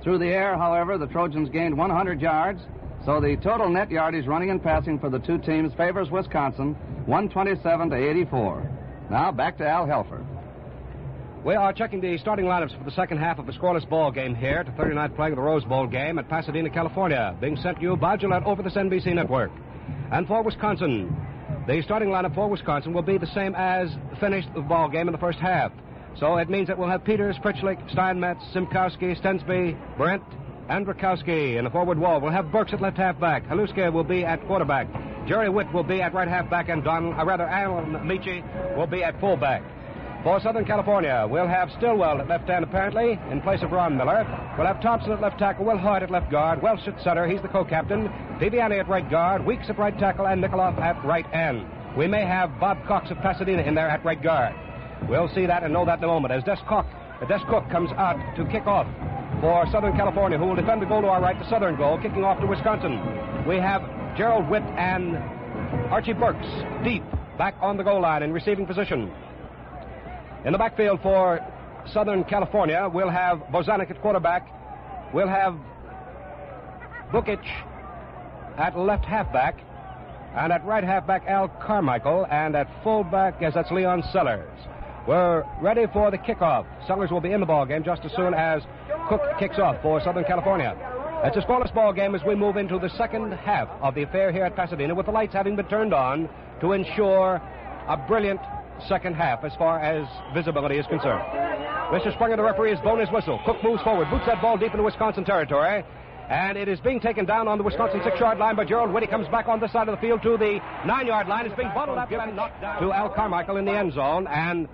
Through the air, however, the Trojans gained 100 yards, so the total net yardage running and passing for the two teams favors Wisconsin, 127 to 84. Now back to Al Helfer. We are checking the starting lineups for the second half of the scoreless ball game here at the 39th playing of the Rose Bowl game at Pasadena, California, being sent to you by Gillette over this NBC network. And for Wisconsin, the starting lineup for Wisconsin will be the same as finished the ball game in the first half. So it means that we'll have Peters, Pritchlick, Steinmetz, Simkowski, Stensby, Brent, and Rakowski in the forward wall. We'll have Burks at left halfback. Haluska will be at quarterback. Jerry Witt will be at right halfback, and Alan Michi will be at fullback. For Southern California, we'll have Stillwell at left end, apparently, in place of Ron Miller. We'll have Thompson at left tackle, Will Hoyt at left guard, Welsh at center, he's the co-captain, Viviani at right guard, Weeks at right tackle, and Nikoloff at right end. We may have Bob Cox of Pasadena in there at right guard. We'll see that and know that in a moment as Des Cook comes out to kick off for Southern California, who will defend the goal to our right, the southern goal, kicking off to Wisconsin. We have Gerald Witt and Archie Burks deep back on the goal line in receiving position. In the backfield for Southern California, we'll have Bozanic at quarterback. We'll have Bukic at left halfback. And at right halfback, Al Carmichael. And at fullback, yes, that's Leon Sellers. We're ready for the kickoff. Sellers will be in the ball game just as soon as Cook kicks off for Southern California. It's a scoreless ball game as we move into the second half of the affair here at Pasadena, with the lights having been turned on to ensure a brilliant second half as far as visibility is concerned. Mr. Springer, the referee, has blown his whistle. Cook moves forward, boots that ball deep into Wisconsin territory, and it is being taken down on the Wisconsin 6-yard line by Gerald Witt. He comes back on this side of the field to the 9-yard line. It's being bottled up and knocked down to Al Carmichael in the end zone, and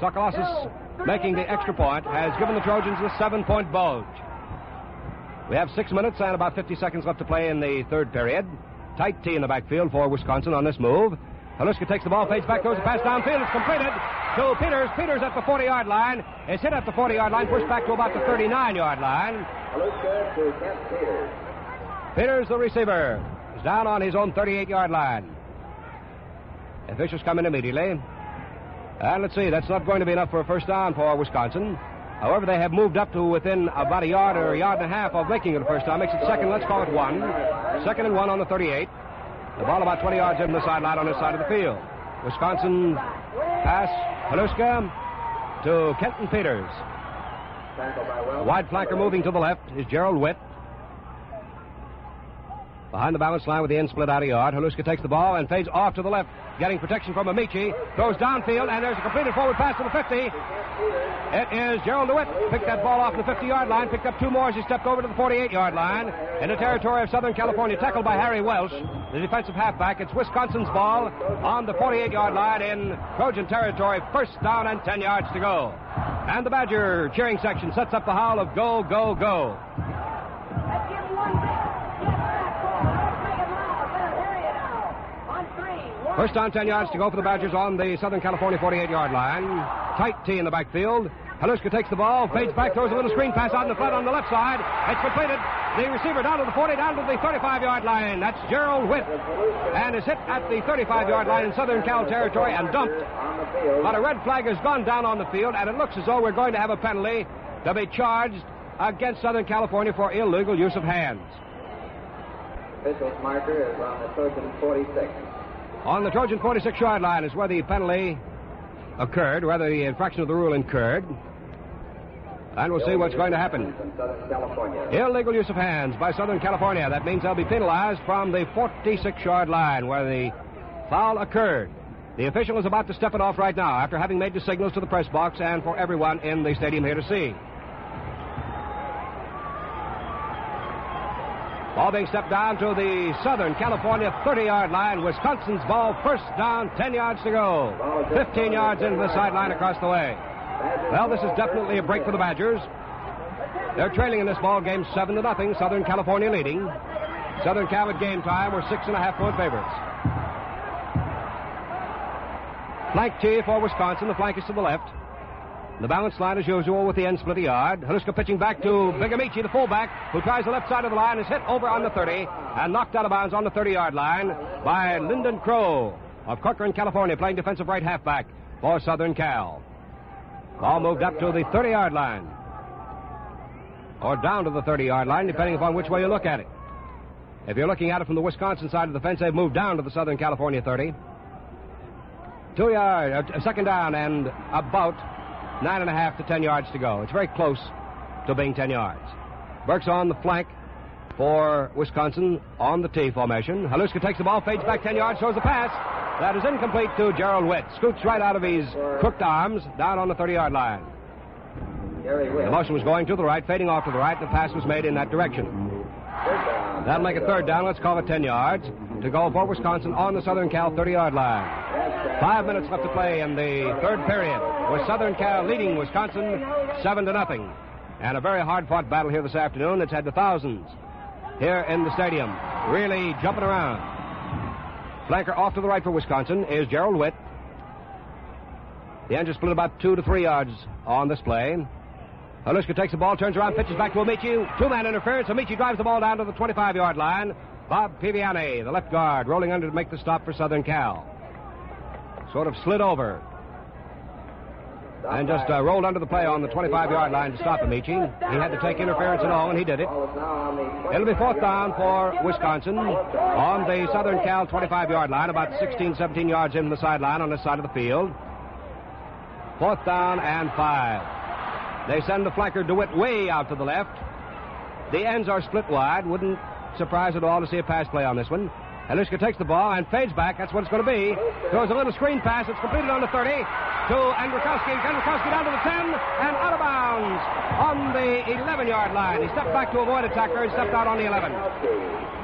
Sokolosis, making the extra point, has given the Trojans the 7-point bulge. We have 6 minutes and about 50 seconds left to play in the third period. Tight T in the backfield for Wisconsin on this move. Haluska takes the ball, fades back, throws a pass downfield. It's completed to Peters. Peters at the 40-yard line. It's hit at the 40-yard line, pushed back to about the 39-yard line. Haluska to Kent Peters. Peters, the receiver, is down on his own 38-yard line. Officials come in immediately. And let's see, that's not going to be enough for a first down for Wisconsin. However, they have moved up to within about a yard or a yard and a half of making it a first down. Makes it second, let's call it 1. 2nd and 1 on the 38. The ball about 20 yards in the sideline on this side of the field. Wisconsin pass, Haluska to Kenton Peters. The wide flanker moving to the left is Gerald Witt. Behind the balance line with the end split out a yard. Haluska takes the ball and fades off to the left, getting protection from Amici. Throws downfield, and there's a completed forward pass to the 50. It is Gerald DeWitt. Picked that ball off the 50-yard line. Picked up 2 more as he stepped over to the 48-yard line. In the territory of Southern California, tackled by Harry Welsh, the defensive halfback. It's Wisconsin's ball on the 48-yard line in Trojan territory. First down and 10 yards to go. And the Badger cheering section sets up the howl of go, go, go. First down, 10 yards to go for the Badgers on the Southern California 48-yard line. Tight T in the backfield. Haluska takes the ball, fades back, throws a little screen pass out in the flat on the left side. It's completed. The receiver down to the 40, down to the 35-yard line. That's Gerald Witt. And is hit at the 35-yard line in Southern Cal territory and dumped. But a red flag has gone down on the field, and it looks as though we're going to have a penalty to be charged against Southern California for illegal use of hands. Official's marker is on the Trojan 46. On the Trojan 46-yard line is where the penalty occurred, whether the infraction of the rule incurred. And we'll see what's going to happen. Illegal use of hands by Southern California. That means they'll be penalized from the 46-yard line where the foul occurred. The official is about to step it off right now after having made the signals to the press box and for everyone in the stadium here to see. Ball being stepped down to the Southern California 30-yard line. Wisconsin's ball, first down, 10 yards to go. 15 yards into the sideline across the way. Well, this is definitely a break for the Badgers. They're trailing in this ball game 7-0. Southern California leading. Southern Cal at game time were 6.5-point favorites. Flank T for Wisconsin. The flank is to the left. The balance line as usual with the end split a yard. Haluska pitching back to Big Amici, the fullback, who tries the left side of the line, is hit over on the 30 and knocked out of bounds on the 30-yard line by Lyndon Crow of Corcoran, California, playing defensive right halfback for Southern Cal. Ball moved up to the 30-yard line, or down to the 30-yard line, depending upon which way you look at it. If you're looking at it from the Wisconsin side of the fence, they've moved down to the Southern California 30. 2 yards, second down, and about 9.5 to 10 yards to go. It's very close to being 10 yards. Burke's on the flank for Wisconsin on the T formation. Haluska takes the ball, fades back 10 yards, throws a pass. That is incomplete to Gerald Witt. Scoots right out of his crooked arms, down on the 30-yard line. The motion was going to the right, fading off to the right. The pass was made in that direction. That'll make a third down. Let's call it 10 yards to go for Wisconsin on the Southern Cal 30-yard line. 5 minutes left to play in the third period, with Southern Cal leading Wisconsin 7-0. And a very hard-fought battle here this afternoon. It's had the thousands here in the stadium, really jumping around. Flanker off to the right for Wisconsin is Gerald Witt. The ends are split about 2 to 3 yards on this play. Haluska takes the ball, turns around, pitches back to Amici. Two-man interference. Amici drives the ball down to the 25-yard line. Bob Piviani, the left guard, rolling under to make the stop for Southern Cal. Sort of slid over and just rolled under the play on the 25-yard line to stop Amici. He had to take interference and all, and he did it. It'll be fourth down for Wisconsin on the Southern Cal 25-yard line, about 16, 17 yards in the sideline on this side of the field. Fourth down and 5. They send the flanker DeWitt way out to the left. The ends are split wide. Wouldn't surprise at all to see a pass play on this one. Haluska takes the ball and fades back. That's what it's going to be. Throws a little screen pass. It's completed on the 30 to Andrikowski. Andrikowski down to the 10 and out of bounds on the 11-yard line. He stepped back to avoid a tackler and stepped out on the 11.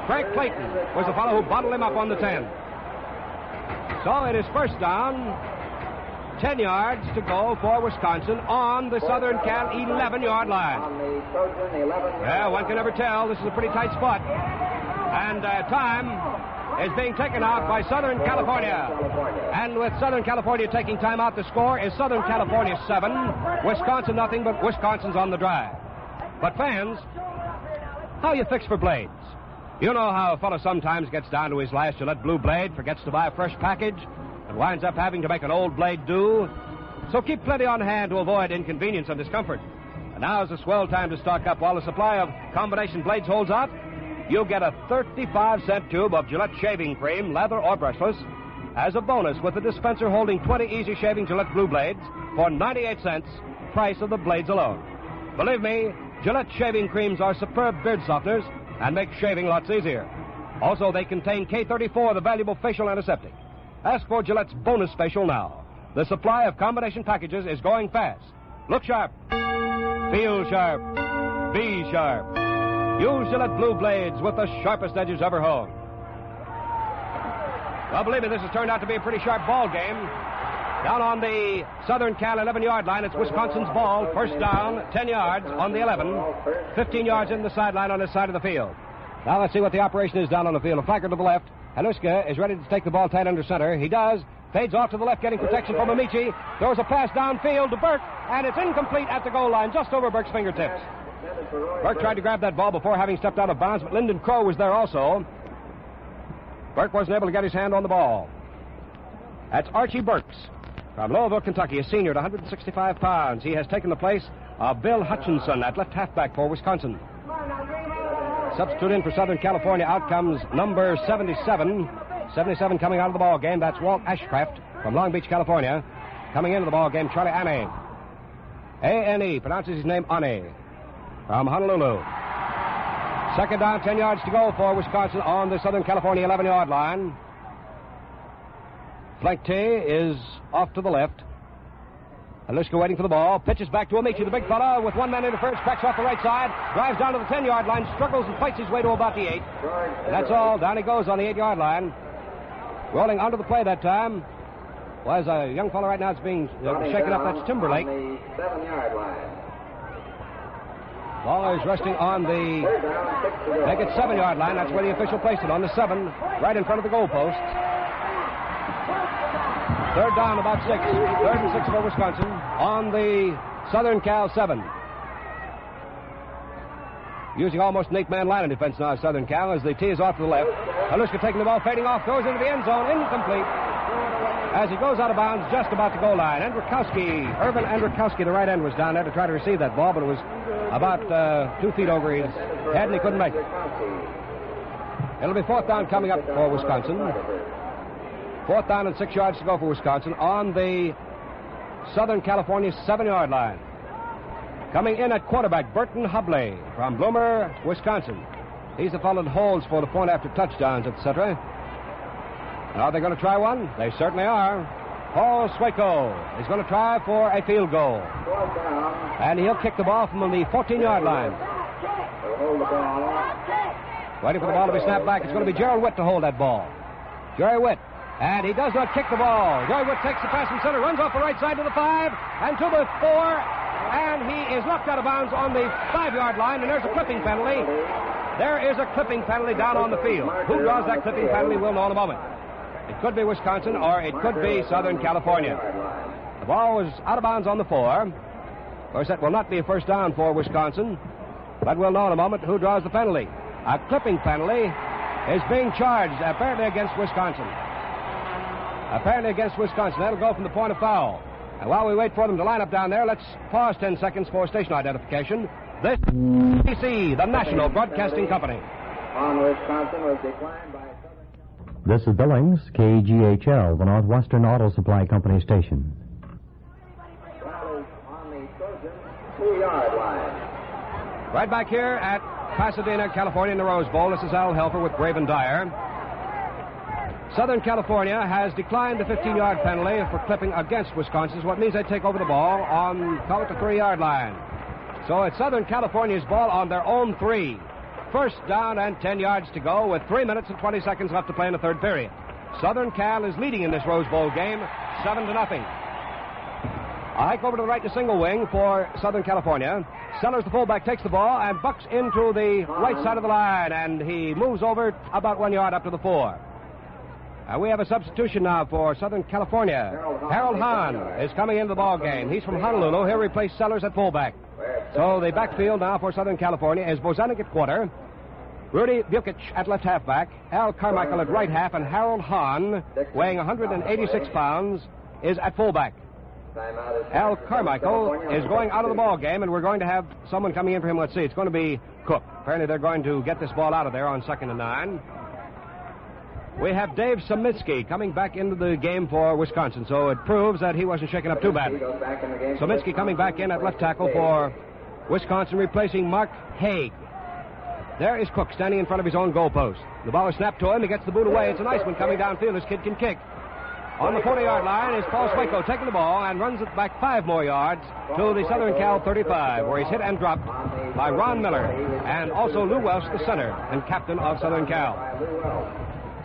Frank Clayton was the fellow who bottled him up on the 10. So it is first down. 10 yards to go for Wisconsin on the Southern Cal 11-yard line. Well, one can never tell. This is a pretty tight spot. And time is being taken out by Southern California. And with Southern California taking time out, the score is Southern California 7, Wisconsin nothing, but Wisconsin's on the drive. But fans, how you fix for blades? You know how a fellow sometimes gets down to his last Gillette blue blade, forgets to buy a fresh package, and winds up having to make an old blade do. So keep plenty on hand to avoid inconvenience and discomfort. And now is a swell time to stock up. While the supply of combination blades holds out, you'll get a 35-cent tube of Gillette shaving cream, leather or brushless, as a bonus with a dispenser holding 20 easy shaving Gillette blue blades for 98 cents, price of the blades alone. Believe me, Gillette shaving creams are superb beard softeners and make shaving lots easier. Also, they contain K34, the valuable facial antiseptic. Ask for Gillette's bonus facial now. The supply of combination packages is going fast. Look sharp. Feel sharp. Be sharp. Use Gillette blue blades with the sharpest edges ever honed. Well, believe me, this has turned out to be a pretty sharp ball game. Down on the Southern Cal 11-yard line, it's Wisconsin's ball. First down, 10 yards on the 11. 15 yards in the sideline on this side of the field. Now let's see what the operation is down on the field. A flanker to the left. Haluska is ready to take the ball tight under center. He does. Fades off to the left, getting protection from Amici. Throws a pass downfield to Burke, and it's incomplete at the goal line, just over Burke's fingertips. Burke tried to grab that ball before having stepped out of bounds, but Lyndon Crow was there also. Burke wasn't able to get his hand on the ball. That's Archie Burks from Louisville, Kentucky, a senior at 165 pounds. He has taken the place of Bill Hutchinson at left halfback for Wisconsin. Substitute in for Southern California. Out comes number 77. 77 coming out of the ball game. That's Walt Ashcraft from Long Beach, California. Coming into the ball game, Charlie Ane. A-N-E, pronounces his name Ane, from Honolulu. Second down, 10 yards to go for Wisconsin on the Southern California 11-yard line. Flank T is off to the left. Halushka waiting for the ball. Pitches back to Amici, the big fella, with one man interference, cracks off the right side, drives down to the 10-yard line, struggles and fights his way to about the 8. And that's all. Down he goes on the 8-yard line. Rolling onto the play that time was a young fellow right now that's being shaken up. That's Timberlake. On the 7-yard line. Ball is resting on the, I think it's 7-yard line. That's where the official placed it, on the 7, right in front of the goalpost. Third down, about 6. 3rd and 6 for Wisconsin on the Southern Cal 7. Using almost an 8-man line of defense now, Southern Cal, as the tee is off to the left. Halushka taking the ball, fading off, goes into the end zone, incomplete. As he goes out of bounds, just about the goal line. Irvin Andrikowski, the right end, was down there to try to receive that ball, but it was about 2 feet over his head, and he couldn't make it. It'll be 4th down coming up for Wisconsin. 4th down and 6 yards to go for Wisconsin on the Southern California 7-yard line. Coming in at quarterback, Burton Hubley from Bloomer, Wisconsin. He's the fellow that holds for the point after touchdowns, etc. Are they going to try one? They certainly are. Paul Swaco is going to try for a field goal. And he'll kick the ball from the 14-yard line. Waiting for the ball to be snapped back. It's going to be Gerald Witt to hold that ball. Jerry Witt. And he does not kick the ball. Jerry Witt takes the pass from center, runs off the right side to the 5, and to the 4, and he is knocked out of bounds on the 5-yard line, and there's a clipping penalty. There is a clipping penalty down on the field. Who draws that clipping penalty, we'll know in a moment. It could be Wisconsin, or it could be Southern California. The ball was out of bounds on the 4. Of course, that will not be a first down for Wisconsin, but we'll know in a moment who draws the penalty. A clipping penalty is being charged, apparently against Wisconsin. That'll go from the point of foul. And while we wait for them to line up down there, let's pause 10 seconds for station identification. This is NBC, the National Broadcasting Company. On Wisconsin was declined by... This is Billings, KGHL, the Northwestern Auto Supply Company station. On the Trojans 2-yard line. Right back here at Pasadena, California, in the Rose Bowl. This is Al Helfer with Braven Dyer. Southern California has declined the 15-yard penalty for clipping against Wisconsin, what means they take over the ball on, call it the 3-yard line. So it's Southern California's ball on their own 3. First down and 10 yards to go with 3 minutes and 20 seconds left to play in the 3rd period. Southern Cal is leading in this Rose Bowl game 7-0. A hike over to the right to single wing for Southern California. Sellers, the fullback, takes the ball and bucks into the right side of the line, and he moves over about 1 yard up to the 4. We have a substitution now for Southern California. Harold Hahn is coming into the ball game. He's from Honolulu. He'll replace Sellers at fullback. So the backfield now for Southern California is Bozanik at quarter, Rudy Bukic at left halfback, Al Carmichael at right half, and Harold Hahn, weighing 186 pounds, is at fullback. Al Carmichael is going out of the ball game, and we're going to have someone coming in for him. Let's see. It's going to be Cook. Apparently they're going to get this ball out of there on 2nd and 9. We have Dave Samitsky coming back into the game for Wisconsin, so it proves that he wasn't shaken up too badly. Samitsky coming back in at left tackle for Wisconsin, replacing Mark Haig. There is Cook standing in front of his own goalpost. The ball is snapped to him. He gets the boot away. It's a nice one coming downfield. This kid can kick. On the 40-yard line is Paul Swaco taking the ball and runs it back 5 more yards to the Southern Cal 35, where he's hit and dropped by Ron Miller and also Lou Welsh, the center and captain of Southern Cal.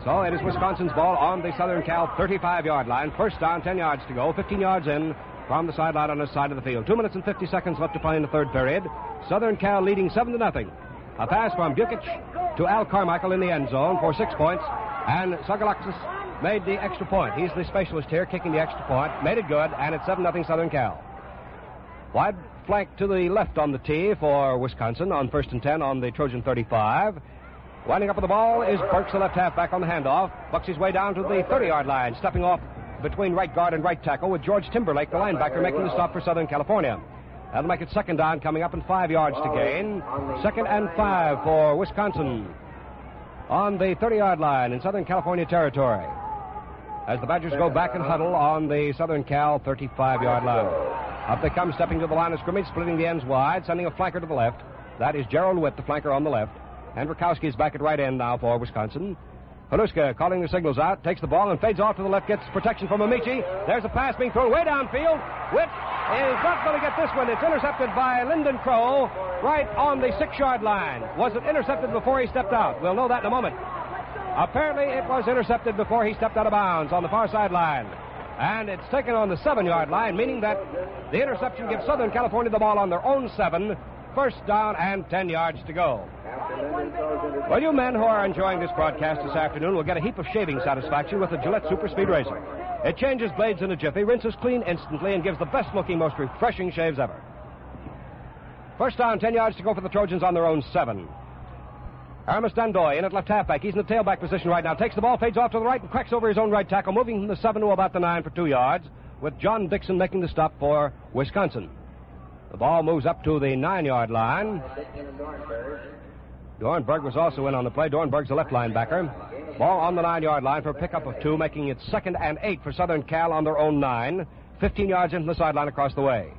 So it is Wisconsin's ball on the Southern Cal 35-yard line. First down, 10 yards to go, 15 yards in from the sideline on the side of the field. 2 minutes and 50 seconds left to play in the 3rd period. Southern Cal leading 7-0. A pass from Bukic to Al Carmichael in the end zone for 6 points. And Sagalakis made the extra point. He's the specialist here, kicking the extra point. Made it good, and it's 7-0 Southern Cal. Wide flank to the left on the tee for Wisconsin on 1st and 10 on the Trojan 35. Winding up with the ball is Burks, the left halfback, on the handoff. Bucks his way down to the 30-yard line, stepping off between right guard and right tackle with George Timberlake, the linebacker, making the stop for Southern California. That'll make it 2nd down, coming up in 5 yards to gain. 2nd and 5 for Wisconsin on the 30-yard line in Southern California territory, as the Badgers go back and huddle on the Southern Cal 35-yard line. Up they come, stepping to the line of scrimmage, splitting the ends wide, sending a flanker to the left. That is Gerald Witt, the flanker on the left. Andrikowski is back at right end now for Wisconsin. Halushka calling the signals out, takes the ball and fades off to the left, gets protection from Amici. There's a pass being thrown way downfield. Witt is not going to get this one. It's intercepted by Lyndon Crow right on the 6-yard line. Was it intercepted before he stepped out? We'll know that in a moment. Apparently, it was intercepted before he stepped out of bounds on the far sideline. And it's taken on the 7-yard line, meaning that the interception gives Southern California the ball on their own 7, first down and 10 yards to go. Well, you men who are enjoying this broadcast this afternoon will get a heap of shaving satisfaction with the Gillette Super Speed Razor. It changes blades in a jiffy, rinses clean instantly, and gives the best-looking, most refreshing shaves ever. First down, 10 yards to go for the Trojans on their own 7. Aramis Dandoy in at left halfback. He's in the tailback position right now. Takes the ball, fades off to the right, and cracks over his own right tackle, moving from the 7 to about the 9 for 2 yards, with John Dixon making the stop for Wisconsin. The ball moves up to the 9-yard line. Dornberg was also in on the play. Dornberg's a left linebacker. Ball on the 9-yard line for a pickup of 2, making it 2nd and 8 for Southern Cal on their own 9. 15 yards into the sideline across the way.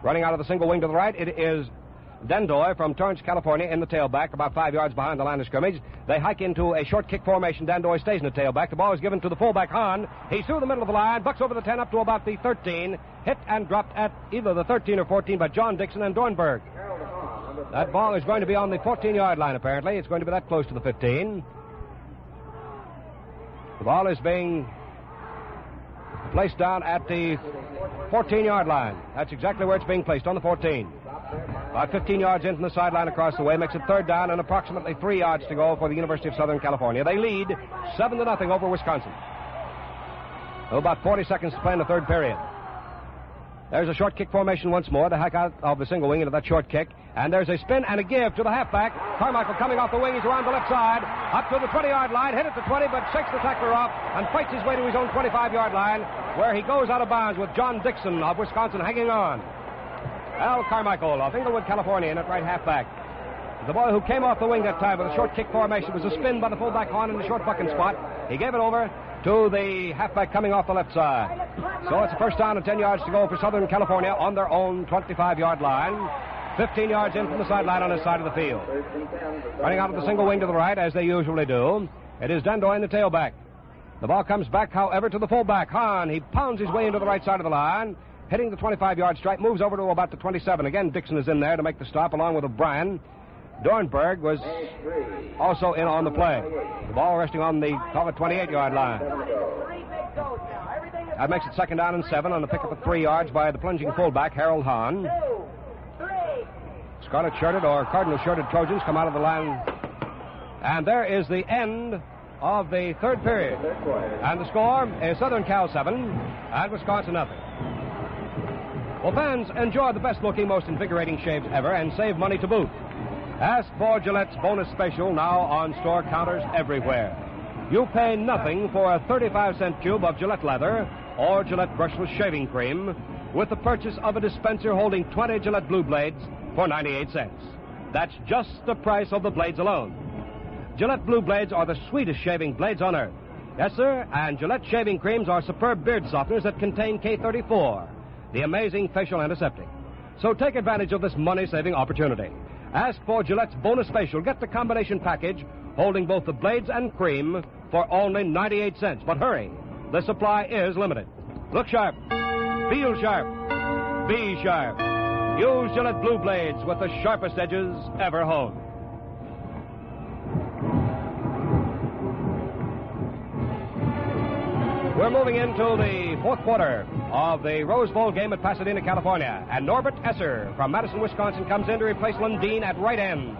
Running out of the single wing to the right, it is Dendoy from Torrance, California, in the tailback, about 5 yards behind the line of scrimmage. They hike into a short kick formation. Dendoy stays in the tailback. The ball is given to the fullback, Hahn. He's through the middle of the line, bucks over the 10 up to about the 13. Hit and dropped at either the 13 or 14 by John Dixon and Dornberg. That ball is going to be on the 14-yard line, apparently. It's going to be that close to the 15. The ball is being placed down at the 14-yard line. That's exactly where it's being placed, on the 14. About 15 yards in from the sideline across the way, makes it 3rd down and approximately 3 yards to go for the University of Southern California. They lead 7-0 over Wisconsin. About 40 seconds to play in the 3rd period. There's a short kick formation once more. They hike out of the single wing into that short kick. And there's a spin and a give to the halfback. Carmichael coming off the wing. He's around the left side. Up to the 20-yard line. Hit at the 20, but shakes the tackler off and fights his way to his own 25-yard line, where he goes out of bounds with John Dixon of Wisconsin hanging on. Al Carmichael of Inglewood, California, in at right halfback. The boy who came off the wing that time with a short kick formation was a spin by the fullback Hahn in the short bucking spot. He gave it over to the halfback coming off the left side. So it's a first down and 10 yards to go for Southern California on their own 25-yard line. 15 yards in from the sideline on his side of the field. Running out of the single wing to the right, as they usually do, it is Dendoy in the tailback. The ball comes back, however, to the fullback, Hahn. He pounds his way into the right side of the line, hitting the 25-yard stripe, moves over to about the 27. Again, Dixon is in there to make the stop, along with O'Brien. Dornberg was also in on the play. The ball resting on the 28-yard line. That makes it 2nd down and 7 on the pickup of 3 yards by the plunging fullback, Harold Hahn. Scarlet-shirted or cardinal-shirted Trojans come out of the line. And there is the end of the 3rd period. And the score is Southern Cal 7 and Wisconsin nothing. Well, fans, enjoy the best-looking, most invigorating shaves ever and save money to boot. Ask for Gillette's bonus special now on store counters everywhere. You pay nothing for a 35-cent cube of Gillette leather or Gillette brushless shaving cream with the purchase of a dispenser holding 20 Gillette blue blades for 98 cents. That's just the price of the blades alone. Gillette blue blades are the sweetest shaving blades on earth. Yes, sir, and Gillette shaving creams are superb beard softeners that contain K34, the amazing facial antiseptic. So take advantage of this money-saving opportunity. Ask for Gillette's bonus special. Get the combination package holding both the blades and cream for only 98 cents. But hurry, the supply is limited. Look sharp, feel sharp, be sharp. Use Gillette blue blades with the sharpest edges ever honed. We're moving into the 4th quarter of the Rose Bowl game at Pasadena, California. And Norbert Esser from Madison, Wisconsin comes in to replace Lundeen at right end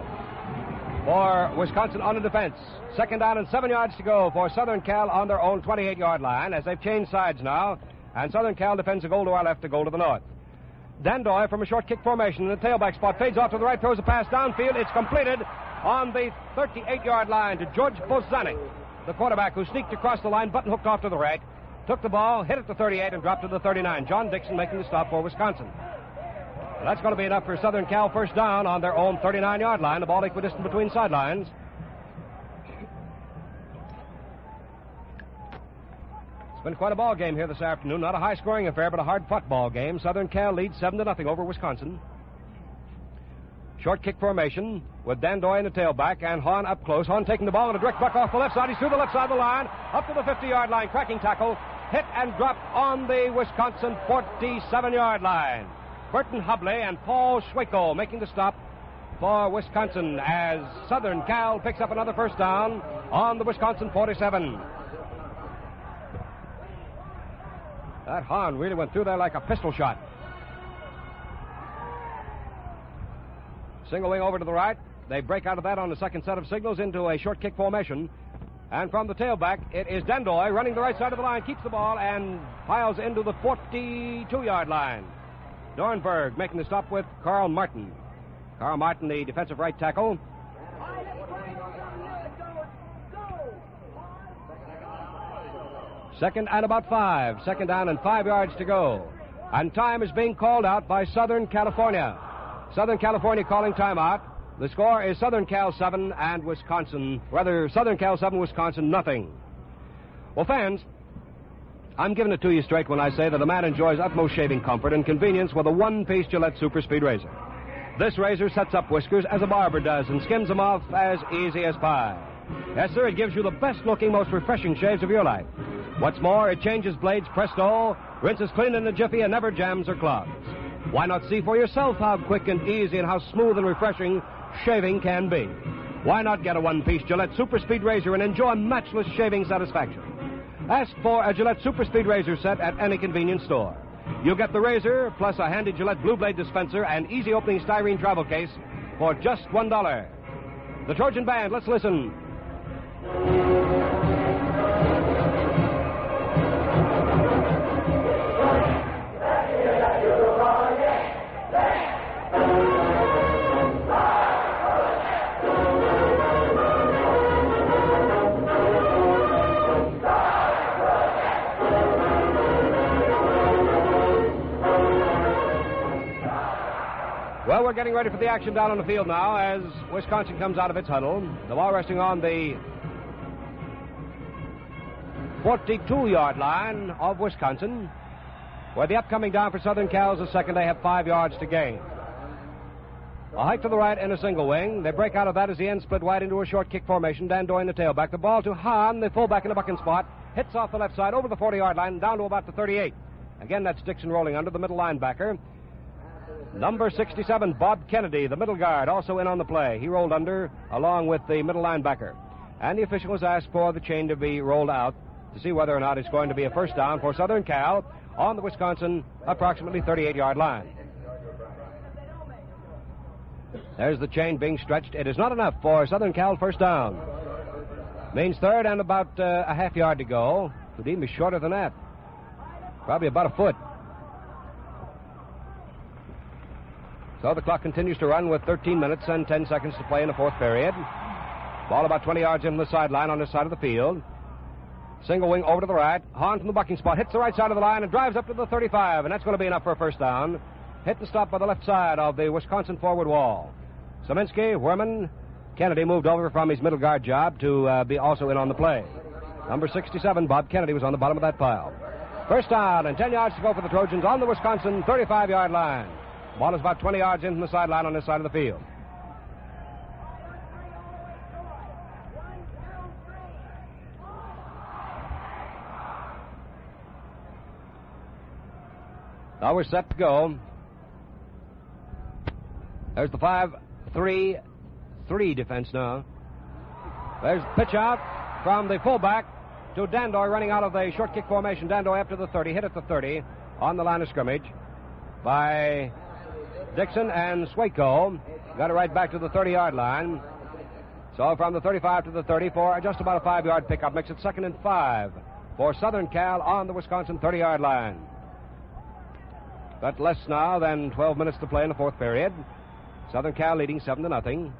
for Wisconsin on the defense. 2nd down and 7 yards to go for Southern Cal on their own 28-yard line as they've changed sides now. And Southern Cal defends a goal to our left, a goal to the north. Dandoy from a short kick formation in the tailback spot fades off to the right, throws a pass downfield. It's completed on the 38-yard line to George Bozanic, the quarterback who sneaked across the line, button hooked off to the right, took the ball, hit it to 38, and dropped to the 39. John Dixon making the stop for Wisconsin. Well, that's going to be enough for Southern Cal. First down on their own 39-yard line, the ball equidistant between sidelines. It's been quite a ball game here this afternoon. Not a high-scoring affair, but a hard-fought ball game. Southern Cal leads 7-0 over Wisconsin. Short kick formation with Dandoy in the tailback and Hahn up close. Hahn taking the ball and a direct buck off the left side. He's through the left side of the line, up to the 50-yard line. Cracking tackle hit and dropped on the Wisconsin 47-yard line. Burton Hubley and Paul Schwayko making the stop for Wisconsin as Southern Cal picks up another first down on the Wisconsin 47. That Hahn really went through there like a pistol shot. Single wing over to the right. They break out of that on the second set of signals into a short kick formation. And from the tailback, it is Dendoy running the right side of the line, keeps the ball, and piles into the 42-yard line. Dornberg making the stop with Carl Martin. Carl Martin, the defensive right tackle. Second and about 5. Second down and 5 yards to go. And time is being called out by Southern California. Southern California calling timeout. The score is Southern Cal 7 and Southern Cal 7, Wisconsin nothing. Well, fans, I'm giving it to you straight when I say that a man enjoys utmost shaving comfort and convenience with a one-piece Gillette Super Speed razor. This razor sets up whiskers as a barber does and skims them off as easy as pie. Yes, sir, it gives you the best-looking, most refreshing shaves of your life. What's more, it changes blades presto, rinses clean in a jiffy, and never jams or clogs. Why not see for yourself how quick and easy and how smooth and refreshing shaving can be? Why not get a one-piece Gillette Super Speed razor and enjoy matchless shaving satisfaction? Ask for a Gillette Super Speed razor set at any convenience store. You'll get the razor plus a handy Gillette Blue Blade dispenser and easy-opening styrene travel case for just $1. The Trojan Band, let's listen. Well, we're getting ready for the action down on the field now as Wisconsin comes out of its huddle. The ball resting on the 42-yard line of Wisconsin, where the upcoming down for Southern Cal is a second. They have 5 yards to gain. A hike to the right and a single wing. They break out of that as the end split wide into a short kick formation. Dandoy in the tailback. The ball to Hahn, the fullback in the bucking spot. Hits off the left side over the 40-yard line down to about the 38. Again, that's Dixon rolling under the middle linebacker. Number 67, Bob Kennedy, the middle guard, also in on the play. He rolled under along with the middle linebacker. And the official was asked for the chain to be rolled out to see whether or not it's going to be a first down for Southern Cal on the Wisconsin approximately 38-yard line. There's the chain being stretched. It is not enough for Southern Cal first down. Means third and about a half yard to go. Could even be shorter than that. Probably about a foot. So the clock continues to run with 13 minutes and 10 seconds to play in the fourth period. Ball about 20 yards in the sideline on this side of the field. Single wing over to the right. Hahn from the bucking spot hits the right side of the line and drives up to the 35, and that's going to be enough for a first down. Hit and stop by the left side of the Wisconsin forward wall. Saminsky, Werman, Kennedy moved over from his middle guard job to be also in on the play. Number 67, Bob Kennedy, was on the bottom of that pile. First down and 10 yards to go for the Trojans on the Wisconsin 35-yard line. Ball is about 20 yards in from the sideline on this side of the field. Now we're set to go. There's the 5-3-3 defense now. There's the pitch out from the fullback to Dandoy running out of the short kick formation. Dandoy up to the 30, hit at the 30 on the line of scrimmage by Dixon and Schwayko. Got it right back to the 30-yard line. So from the 35 to the 30 for just about a 5-yard pickup. Makes it 2nd and 5 for Southern Cal on the Wisconsin 30-yard line. But less now than 12 minutes to play in the fourth period. Southern Cal leading 7-0.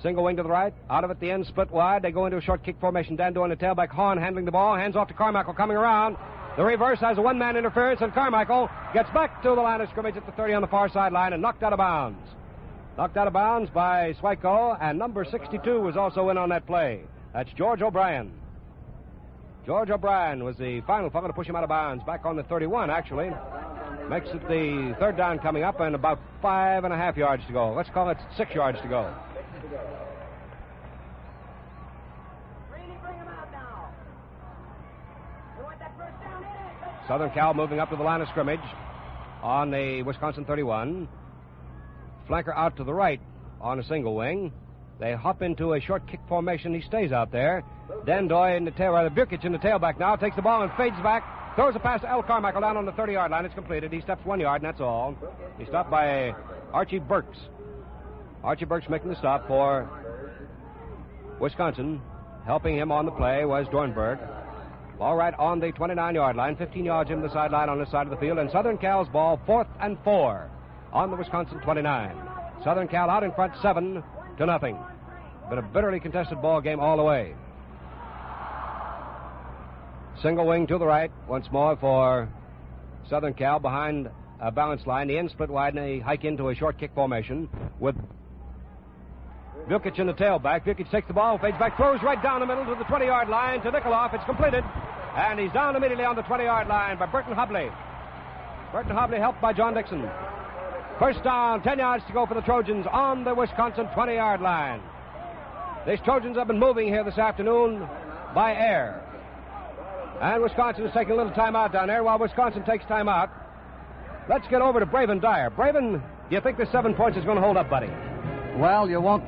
Single wing to the right. Out of it, the end split wide. They go into a short kick formation. Dandoy in the tailback. Hahn handling the ball. Hands off to Carmichael coming around. The reverse has a one-man interference, and Carmichael gets back to the line of scrimmage at the 30 on the far sideline and knocked out of bounds. Knocked out of bounds by Schwayko, and number 62 was also in on that play. That's George O'Brien. George O'Brien was the final fellow to push him out of bounds, back on the 31, actually. Makes it the third down coming up and about 5.5 yards to go. Let's call it 6 yards to go. Really bring him out now. You want that first down in? Southern Cal moving up to the line of scrimmage on the Wisconsin 31. Flanker out to the right on a single wing. They hop into a short kick formation. He stays out there. Dandoy in the tail, rather Bukic in the tailback now, takes the ball and fades back. Throws a pass to Al Carmichael down on the 30-yard line. It's completed. He steps 1 yard, and that's all. He's stopped by Archie Burks. Archie Burks making the stop for Wisconsin. Helping him on the play was Dornberg. Ball right on the 29-yard line, 15 yards in the sideline on this side of the field, and Southern Cal's ball 4th and 4 on the Wisconsin 29. Southern Cal out in front 7-0. Been a bitterly contested ball game all the way. Single wing to the right once more for Southern Cal behind a balance line. The end split wide and they hike into a short kick formation with Bukic in the tailback. Bukic takes the ball, fades back, throws right down the middle to the 20-yard line to Nikoloff. It's completed. And he's down immediately on the 20-yard line by Burton Hobley. Burton Hobley helped by John Dixon. First down, 10 yards to go for the Trojans on the Wisconsin 20-yard line. These Trojans have been moving here this afternoon by air. And Wisconsin is taking a little time out down there. While Wisconsin takes time out, let's get over to Braven Dyer. Braven, do you think the 7 points is going to hold up, buddy? Well, you won't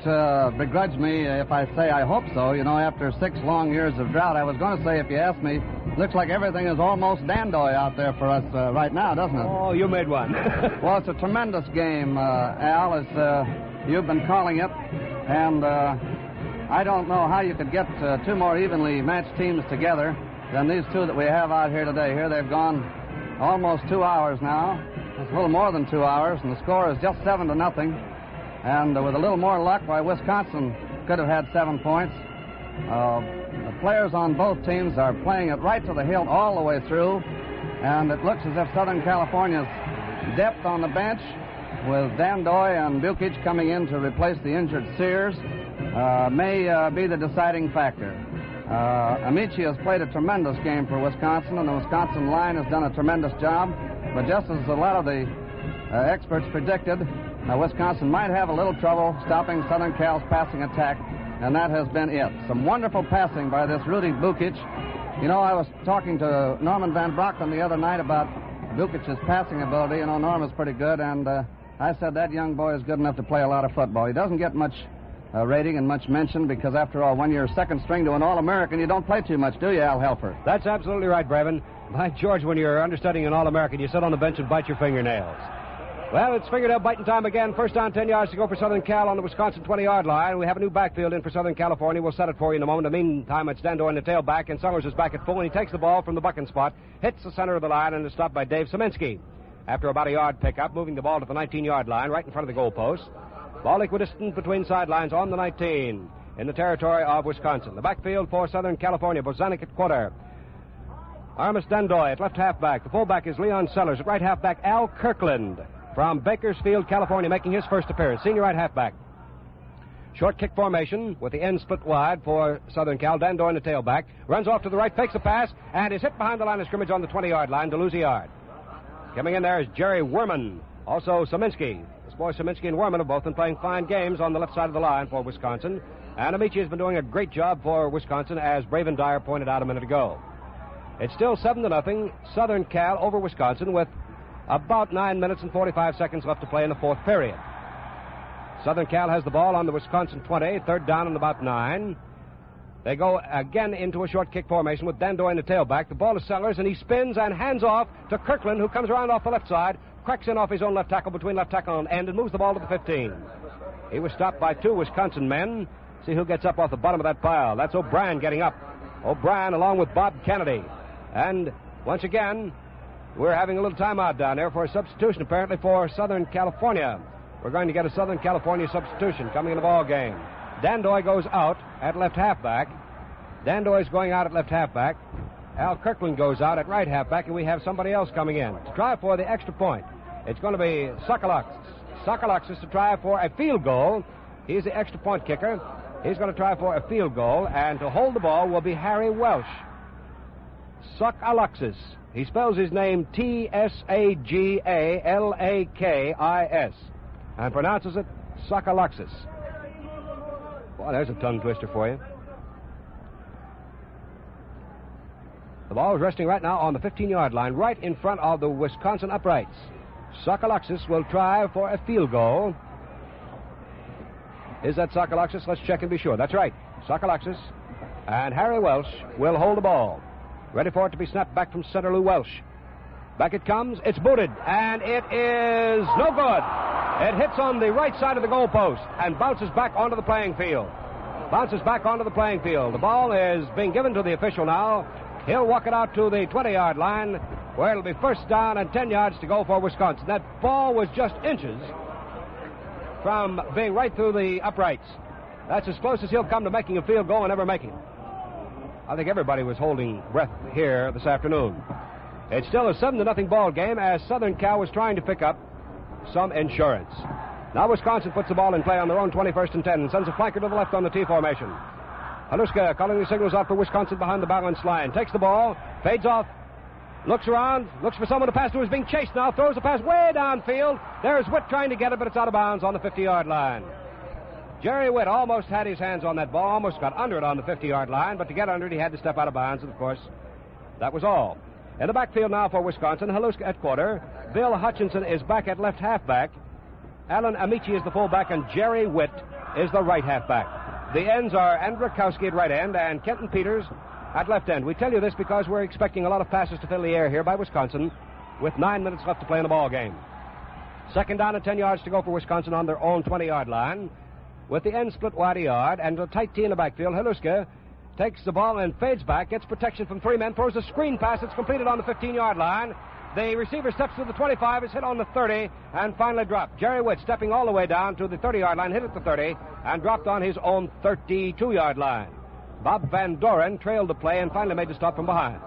begrudge me if I say I hope so. You know, after 6 long years of drought, I was going to say, if you ask me, looks like everything is almost Dandoy out there for us right now, doesn't it? Oh, you made one. Well, it's a tremendous game, Al, as you've been calling it. And I don't know how you could get 2 more evenly matched teams together than these 2 that we have out here today. Here they've gone almost 2 hours now. It's a little more than 2 hours, and the score is just 7-0. And with a little more luck, why, Wisconsin could have had 7 points. The players on both teams are playing it right to the hilt all the way through. And it looks as if Southern California's depth on the bench, with Dandoy and Bukic coming in to replace the injured Sears, may be the deciding factor. Amici has played a tremendous game for Wisconsin, and the Wisconsin line has done a tremendous job. But just as a lot of the experts predicted, Wisconsin might have a little trouble stopping Southern Cal's passing attack, and that has been it. Some wonderful passing by this Rudy Bukic. You know, I was talking to Norman Van Brockton the other night about Bukic's passing ability. You know, Norman's pretty good, and I said that young boy is good enough to play a lot of football. He doesn't get much rating and much mention because, after all, when you're second string to an All-American, you don't play too much, do you, Al Helfer? That's absolutely right, Braven. By George, when you're understudying an All-American, you sit on the bench and bite your fingernails. Well, it's fingernail biting time again. First down, 10 yards to go for Southern Cal on the Wisconsin 20-yard line. We have a new backfield in for Southern California. We'll set it for you in a moment. In the meantime, it's Dandoy in the tailback, and Sellers is back at full, and he takes the ball from the bucking spot, hits the center of the line, and is stopped by Dave Szymanski. After about a yard pickup, moving the ball to the 19-yard line, right in front of the goalpost. Ball equidistant between sidelines on the 19 in the territory of Wisconsin. The backfield for Southern California, Bozanik at quarter. Armis Dandoy at left halfback. The fullback is Leon Sellers. At right halfback, Al Kirkland from Bakersfield, California, making his first appearance. Senior right halfback. Short kick formation with the end split wide for Southern Cal. Dandoy in the tailback. Runs off to the right, fakes a pass, and is hit behind the line of scrimmage on the 20-yard line to lose a yard. Coming in there is Jerry Werman. Also Szymanski. This boy Szymanski and Werman have both been playing fine games on the left side of the line for Wisconsin. And Amici has been doing a great job for Wisconsin, as Braven Dyer pointed out a minute ago. It's still 7-0, Southern Cal over Wisconsin, with about 9 minutes and 45 seconds left to play in the fourth period. Southern Cal has the ball on the Wisconsin 20, third down and about 9. They go again into a short kick formation with Dandoy in the tailback. The ball is Sellers, and he spins and hands off to Kirkland, who comes around off the left side, cracks in off his own left tackle between left tackle and end, and moves the ball to the 15. He was stopped by 2 Wisconsin men. See who gets up off the bottom of that pile. That's O'Brien getting up. O'Brien along with Bob Kennedy. And once again, we're having a little timeout down there for a substitution, apparently, for Southern California. We're going to get a Southern California substitution coming in the ball game. Dandoy goes out at left halfback. Dandoy's going out at left halfback. Al Kirkland goes out at right halfback, and we have somebody else coming in to try for the extra point. It's going to be Sokoloxis to try for a field goal. He's the extra point kicker. He's going to try for a field goal, and to hold the ball will be Harry Welsh. Sokoloxis. He spells his name T-S-A-G-A-L-A-K-I-S and pronounces it Sokoloxis. Boy, there's a tongue twister for you. The ball is resting right now on the 15-yard line, right in front of the Wisconsin uprights. Sokoloxis will try for a field goal. Is that Sokoloxis? Let's check and be sure. That's right, Sokoloxis. And Harry Welsh will hold the ball. Ready for it to be snapped back from center Lou Welsh. Back it comes. It's booted, and it is no good. It hits on the right side of the goalpost and bounces back onto the playing field. Bounces back onto the playing field. The ball is being given to the official now. He'll walk it out to the 20-yard line, where it'll be first down and 10 yards to go for Wisconsin. That ball was just inches from being right through the uprights. That's as close as he'll come to making a field goal and ever making it. I think everybody was holding breath here this afternoon. It's still a 7-0 ball game as Southern Cal was trying to pick up some insurance. Now Wisconsin puts the ball in play on their own 21st and 10 and sends a flanker to the left on the T formation. Haluska calling the signals out for Wisconsin behind the balanced line. Takes the ball, fades off, looks around, looks for someone to pass to, who's being chased now, throws a pass way downfield. There's Witt trying to get it, but it's out of bounds on the 50-yard line. Jerry Witt almost had his hands on that ball, almost got under it on the 50-yard line, but to get under it, he had to step out of bounds, and of course, that was all. In the backfield now for Wisconsin, Haluska at quarter. Bill Hutchinson is back at left halfback. Alan Amici is the fullback, and Jerry Witt is the right halfback. The ends are Andrzejkowski at right end and Kenton Peters at left end. We tell you this because we're expecting a lot of passes to fill the air here by Wisconsin with 9 minutes left to play in the ball game. Second down and 10 yards to go for Wisconsin on their own 20-yard line. With the end split wide a yard and a tight T in the backfield, Haluska takes the ball and fades back, gets protection from 3 men, throws a screen pass that's completed on the 15-yard line. The receiver steps to the 25, is hit on the 30, and finally dropped. Jerry Witt stepping all the way down to the 30-yard line, hit at the 30, and dropped on his own 32-yard line. Bob Van Doren trailed the play and finally made the stop from behind.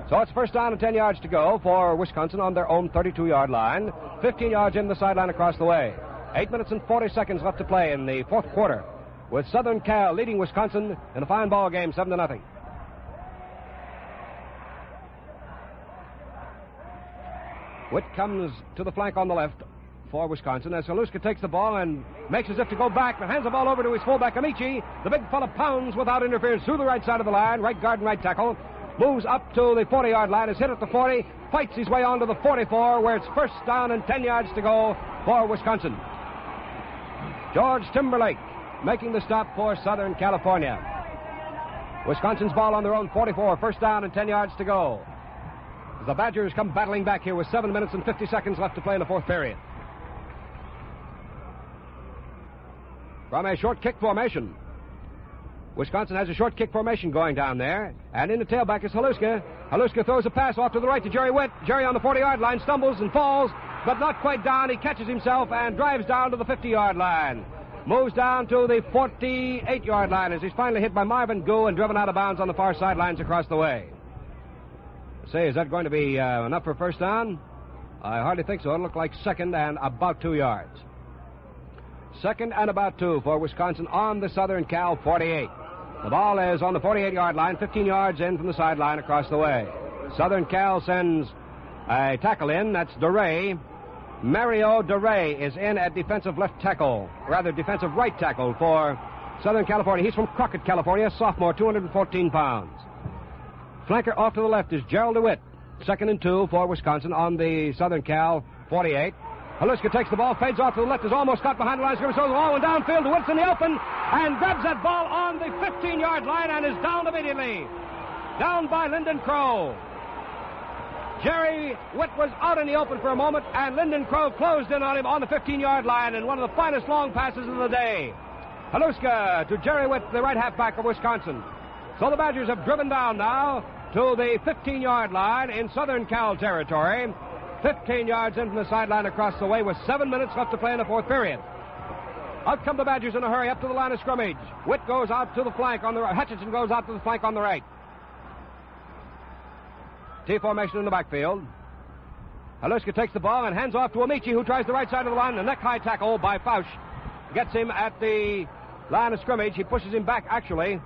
So it's first down and 10 yards to go for Wisconsin on their own 32-yard line. 15 yards in the sideline across the way. 8 minutes and 40 seconds left to play in the fourth quarter, with Southern Cal leading Wisconsin in a fine ball game, 7-0. Witt comes to the flank on the left for Wisconsin as Haluska takes the ball and makes as if to go back, but hands the ball over to his fullback, Amici. The big fella pounds without interference through the right side of the line, right guard and right tackle, moves up to the 40-yard line, is hit at the 40, fights his way on to the 44, where it's first down and 10 yards to go for Wisconsin. George Timberlake making the stop for Southern California. Wisconsin's ball on their own 44, first down and 10 yards to go. As the Badgers come battling back here with 7 minutes and 50 seconds left to play in the fourth period. From a short kick formation. Wisconsin has a short kick formation going down there. And in the tailback is Haluska. Haluska throws a pass off to the right to Jerry Witt. Jerry on the 40-yard line stumbles and falls, but not quite down. He catches himself and drives down to the 50-yard line. Moves down to the 48-yard line as he's finally hit by Marvin Goo and driven out of bounds on the far sidelines across the way. Say, is that going to be enough for first down? I hardly think so. It'll look like second and about 2 yards. Second and about 2 for Wisconsin on the Southern Cal 48. The ball is on the 48-yard line, 15 yards in from the sideline across the way. Southern Cal sends a tackle in. That's DeRay. Mario DeRay is in at defensive left tackle, rather defensive right tackle for Southern California. He's from Crockett, California, sophomore, 214 pounds. Flanker off to the left is Gerald DeWitt. Second and 2 for Wisconsin on the Southern Cal 48. Haluska takes the ball, fades off to the left, is almost caught behind the line, throws the ball and downfield. DeWitt's in the open and grabs that ball on the 15-yard line and is down immediately. Down by Lyndon Crow. Jerry Witt was out in the open for a moment, and Lyndon Crow closed in on him on the 15-yard line in one of the finest long passes of the day. Haluska to Jerry Witt, the right halfback of Wisconsin. So the Badgers have driven down now to the 15-yard line in Southern Cal territory. 15 yards in from the sideline across the way with 7 minutes left to play in the fourth period. Out come the Badgers in a hurry up to the line of scrimmage. Witt goes out to the flank on the right. Hutchinson goes out to the flank on the right. T formation in the backfield. Haluska takes the ball and hands off to Amici, who tries the right side of the line. The neck-high tackle by Fausch gets him at the line of scrimmage. He pushes him back, actually.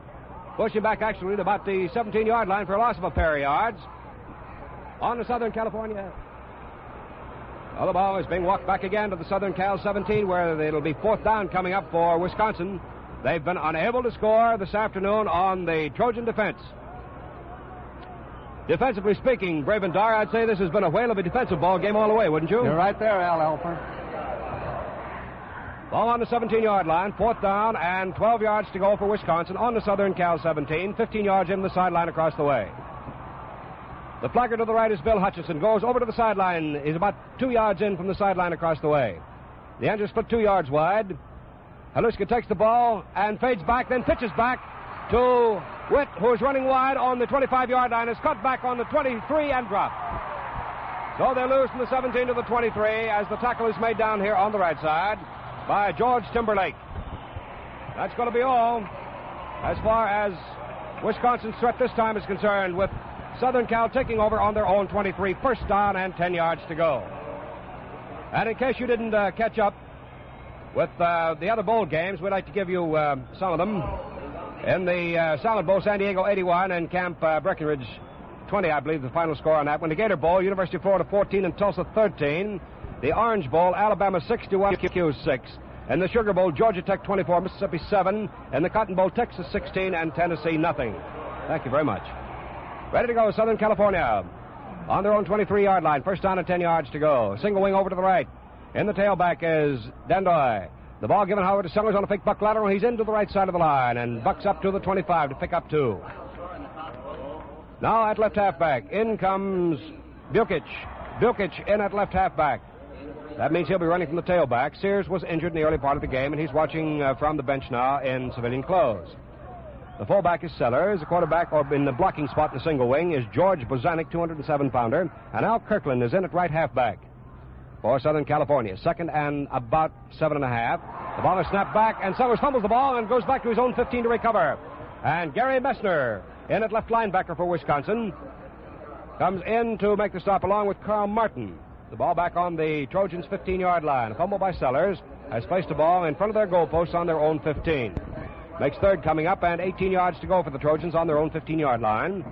Pushing back, actually, to about the 17-yard line for a loss of a pair of yards. On to Southern California. Well, the ball is being walked back again to the Southern Cal 17, where it'll be fourth down coming up for Wisconsin. They've been unable to score this afternoon on the Trojan defense. defensively speaking, Brave and Dyer, I'd say this has been a whale of a defensive ball game all the way, wouldn't you? You're right there, Al Helfer. Ball on the 17-yard line, 4th down, and 12 yards to go for Wisconsin on the Southern Cal 17, 15 yards in the sideline across the way. The flagger to the right is Bill Hutchison, goes over to the sideline. He's about 2 yards in from the sideline across the way. The end is split 2 yards wide. Haluska takes the ball and fades back, then pitches back to Witt, who is running wide on the 25-yard line, is cut back on the 23 and dropped. So they lose from the 17 to the 23 as the tackle is made down here on the right side by George Timberlake. That's going to be all as far as Wisconsin's threat this time is concerned, with Southern Cal taking over on their own 23, 1st down and 10 yards to go. And in case you didn't catch up with the other bowl games, we'd like to give you some of them. In the Salad Bowl, San Diego 81 and Camp Breckenridge 20, I believe, the final score on that one. The Gator Bowl, University of Florida 14 and Tulsa 13. The Orange Bowl, Alabama 61, Q 6. And the Sugar Bowl, Georgia Tech 24, Mississippi 7. And the Cotton Bowl, Texas 16 and Tennessee nothing. Thank you very much. Ready to go, Southern California. On their own 23-yard line, 1st down and 10 yards to go. Single wing over to the right. In the tailback is Dandoy. The ball given, however, to Sellers on a fake buck lateral. He's into the right side of the line and bucks up to the 25 to pick up 2. Now at left halfback, in comes Bukic. Bukic in at left halfback. That means he'll be running from the tailback. Sears was injured in the early part of the game, and he's watching from the bench now in civilian clothes. The fullback is Sellers. The quarterback, or in the blocking spot in the single wing, is George Bozanic, 207-pounder. And Al Kirkland is in at right halfback for Southern California. 2nd and about 7.5. The ball is snapped back, and Sellers fumbles the ball and goes back to his own 15 to recover. And Gary Messner, in at left linebacker for Wisconsin, comes in to make the stop along with Carl Martin. The ball back on the Trojans' 15-yard line. A fumble by Sellers has placed the ball in front of their goalposts on their own 15. Makes 3rd coming up, and 18 yards to go for the Trojans on their own 15-yard line.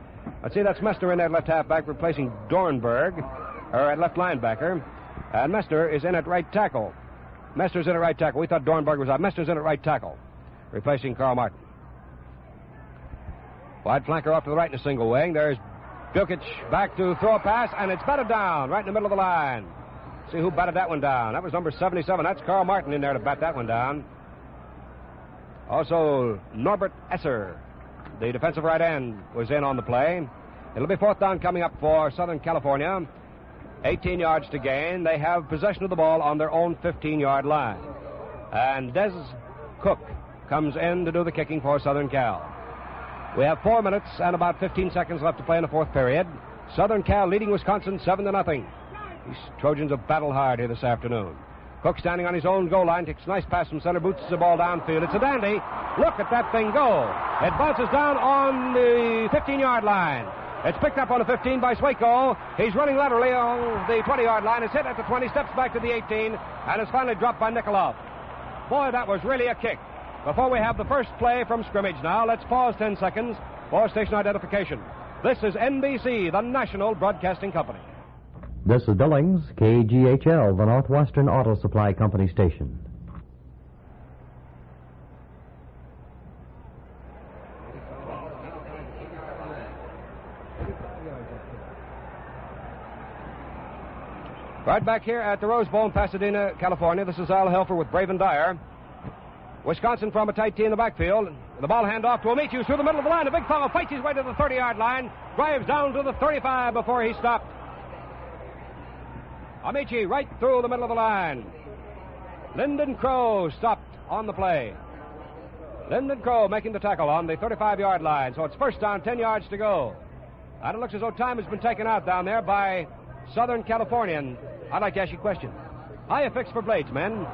Let's see, that's Messner in at left halfback, replacing Dornberg, or at left linebacker. And Messner is in at right tackle. Messner's in at right tackle. We thought Dornberg was out. Messner's in at right tackle, replacing Carl Martin. Wide flanker off to the right in a single wing. There's Bukic back to throw a pass, and it's batted down right in the middle of the line. See who batted that one down. That was number 77. That's Carl Martin in there to bat that one down. Also, Norbert Esser, the defensive right end, was in on the play. It'll be 4th down coming up for Southern California. 18 yards to gain. They have possession of the ball on their own 15-yard line. And Des Cook comes in to do the kicking for Southern Cal. We have 4 minutes and about 15 seconds left to play in the 4th period. Southern Cal leading Wisconsin 7-0. These Trojans have battled hard here this afternoon. Cook standing on his own goal line, takes a nice pass from center, boots the ball downfield. It's a dandy. Look at that thing go. It bounces down on the 15-yard line. It's picked up on the 15 by Swaco. He's running laterally on the 20-yard line. It's hit at the 20, steps back to the 18, and is finally dropped by Nikolov. Boy, that was really a kick. Before we have the first play from scrimmage now, let's pause 10 seconds for station identification. This is NBC, the National Broadcasting Company. This is Billings, KGHL, the Northwestern Auto Supply Company station. Right back here at the Rose Bowl in Pasadena, California. This is Al Helfer with Brave and Dyer. Wisconsin from a tight tee in the backfield. The ball handoff to Amici through the middle of the line. A big fellow fights his way to the 30-yard line. Drives down to the 35 before he stopped. Amici right through the middle of the line. Lyndon Crow stopped on the play. Lyndon Crow making the tackle on the 35-yard line. So it's 1st down, 10 yards to go. And it looks as though time has been taken out down there by Southern California. And I'd like to ask you a question. How you fix for blades, men?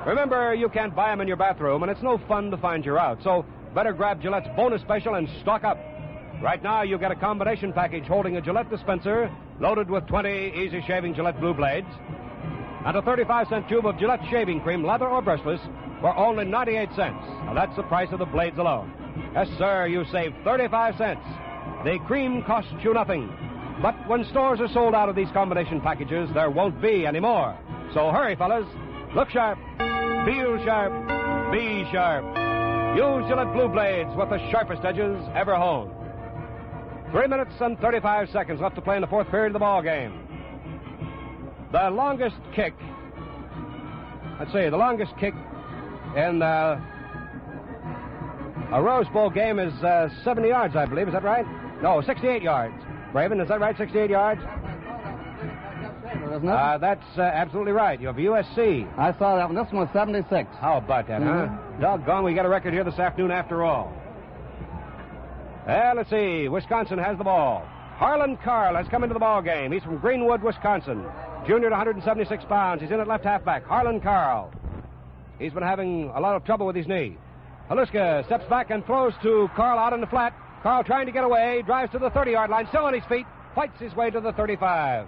Remember, you can't buy them in your bathroom, and it's no fun to find you out. So better grab Gillette's bonus special and stock up. Right now, you get a combination package holding a Gillette dispenser loaded with 20 easy-shaving Gillette Blue Blades and a 35-cent tube of Gillette shaving cream, leather or brushless, for only 98 cents. Now, that's the price of the blades alone. Yes, sir, you save 35 cents. The cream costs you nothing. But when stores are sold out of these combination packages, there won't be any more. So hurry, fellas. Look sharp. Feel sharp. Be sharp. Use Gillette Blue Blades with the sharpest edges ever honed. 3 minutes and 35 seconds left to play in the fourth period of the ball game. The longest kick, the longest kick in a Rose Bowl game is 70 yards, I believe. Is that right? No, 68 yards. Braven, is that right? 68 yards? Isn't it? That's absolutely right. You have USC. I saw that one. This one was 76. How about that, huh? Doggone, we got a record here this afternoon after all. Let's see. Wisconsin has the ball. Harlan Carl has come into the ball game. He's from Greenwood, Wisconsin. Junior to 176 pounds. He's in at left halfback. Harlan Carl. He's been having a lot of trouble with his knee. Haluska steps back and throws to Carl out in the flat. Carl trying to get away. Drives to the 30-yard line. Still on his feet. Fights his way to the 35.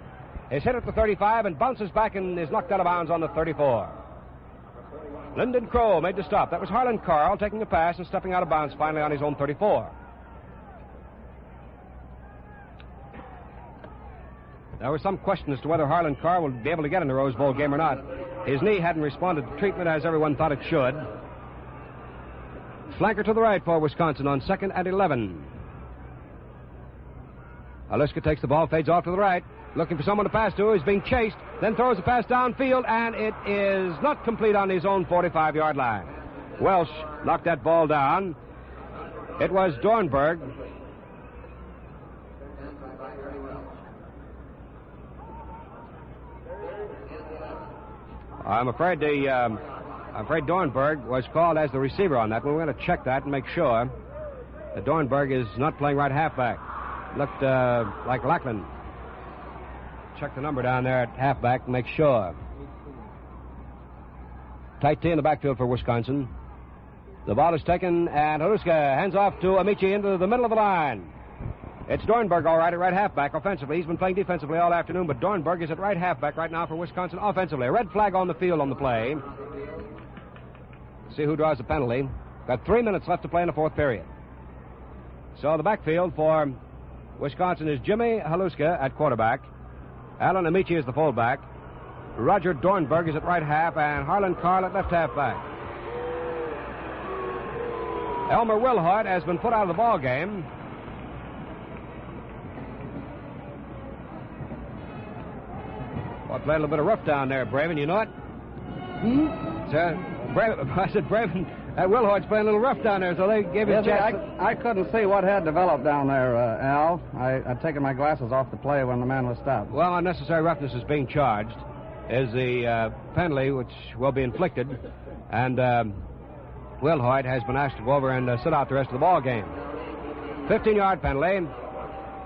Is hit at the 35 and bounces back and is knocked out of bounds on the 34. Lyndon Crow made the stop. That was Harlan Carl taking a pass and stepping out of bounds finally on his own 34. There was some question as to whether Harlan Carl would be able to get in the Rose Bowl game or not. His knee hadn't responded to treatment as everyone thought it should. Flanker to the right for Wisconsin on 2nd and 11. Haluska takes the ball, fades off to the right. Looking for someone to pass to. He's being chased. Then throws a pass downfield, and it is not complete on his own 45-yard line. Welsh knocked that ball down. It was Dornberg. I'm afraid Dornberg was called as the receiver on that one. We're going to check that and make sure that Dornberg is not playing right halfback. Looked like Lackland. Check the number down there at halfback and make sure. Tight T in the backfield for Wisconsin. The ball is taken, and Haluska hands off to Amici into the middle of the line. It's Dornberg, all right, at right halfback offensively. He's been playing defensively all afternoon, but Dornberg is at right halfback right now for Wisconsin offensively. A red flag on the field on the play. See who draws the penalty. Got 3 minutes left to play in the fourth period. So the backfield for Wisconsin is Jimmy Haluska at quarterback. Alan Amici is the fullback. Roger Dornberg is at right half, and Harlan Carl at left halfback. Elmer Wilhart has been put out of the ball game. Well, played a little bit of rough down there, Braven. You know it? I said Braven. Wilhart's playing a little rough down there, so they gave him a chance. I couldn't see what had developed down there, Al. I'd taken my glasses off the play when the man was stopped. Well, unnecessary roughness is being charged. Is the penalty which will be inflicted, and Wilhart has been asked to go over and sit out the rest of the ball game. 15-yard penalty